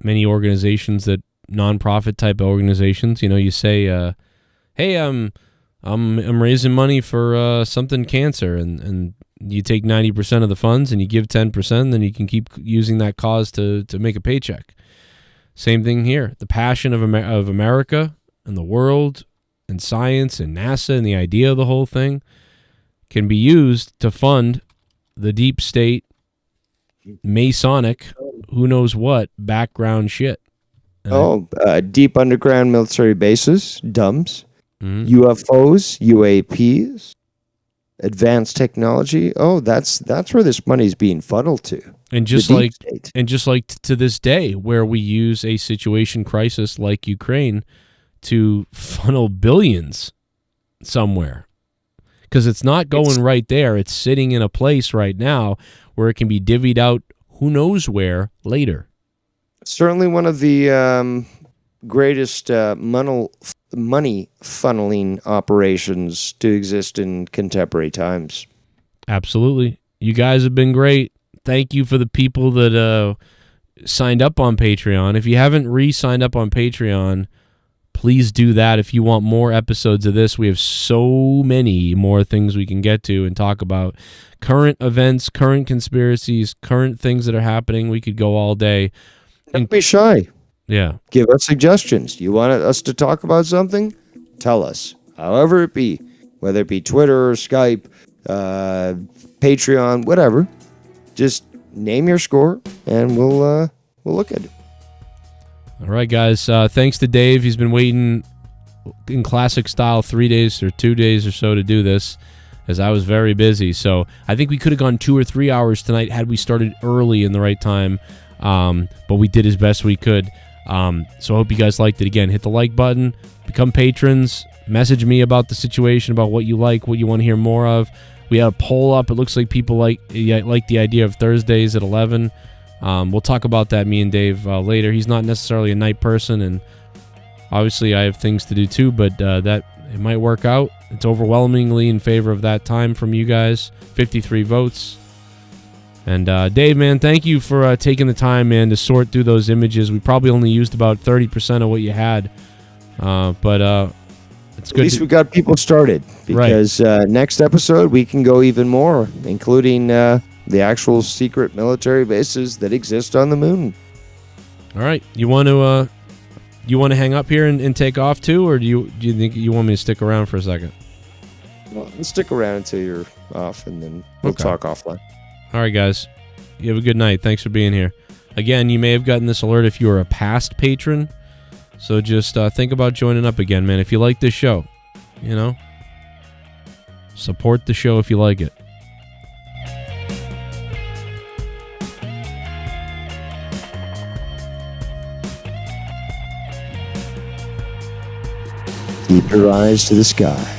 many organizations, that nonprofit type of organizations, you say, hey, I'm raising money for something cancer, and you take 90% of the funds and you give 10%, then you can keep using that cause to make a paycheck. Same thing here. The passion of America and the world and science and NASA and the idea of the whole thing can be used to fund the deep state, Masonic, who knows what, background shit. Deep underground military bases, DUMBs, UFOs, UAPs, advanced technology. That's where this money's being funneled to. And just like to this day, where we use a situation crisis like Ukraine to funnel billions somewhere, because it's not going right there. It's sitting in a place right now where it can be divvied out who knows where later. Certainly one of the greatest money funneling operations to exist in contemporary times. Absolutely. You guys have been great. Thank you for the people that signed up on Patreon. If you haven't re-signed up on Patreon, please do that. If you want more episodes of this, we have so many more things we can get to and talk about. Current events, current conspiracies, current things that are happening. We could go all day. Don't be shy. Yeah. Give us suggestions. You want us to talk about something? Tell us. However it be. Whether it be Twitter, Skype, Patreon, whatever. Just name your score and we'll look at it. All right, guys. Thanks to Dave. He's been waiting in classic style 3 days or 2 days or so to do this, as I was very busy. So I think we could have gone 2 or 3 hours tonight had we started early in the right time. But we did as best we could. So I hope you guys liked it. Again, hit the like button, become patrons, message me about the situation, about what you like, what you want to hear more of. We had a poll up. It looks like people like the idea of Thursdays at 11. We'll talk about that, me and Dave, later. He's not necessarily a night person, and obviously I have things to do too, but that it might work out. It's overwhelmingly in favor of that time from you guys. 53 votes. And Dave, man, thank you for taking the time, man, to sort through those images. We probably only used about 30% of what you had, but it's good. At least we got people started, because next episode we can go even more, including the actual secret military bases that exist on the moon. All right, you want to hang up here and take off too, or do you think you want me to stick around for a second? Well, let's stick around until you're off, and then we'll talk offline. All right, guys. You have a good night. Thanks for being here. Again, you may have gotten this alert if you were a past patron, so just think about joining up again, man. If you like this show, support the show if you like it. Keep your eyes to the sky.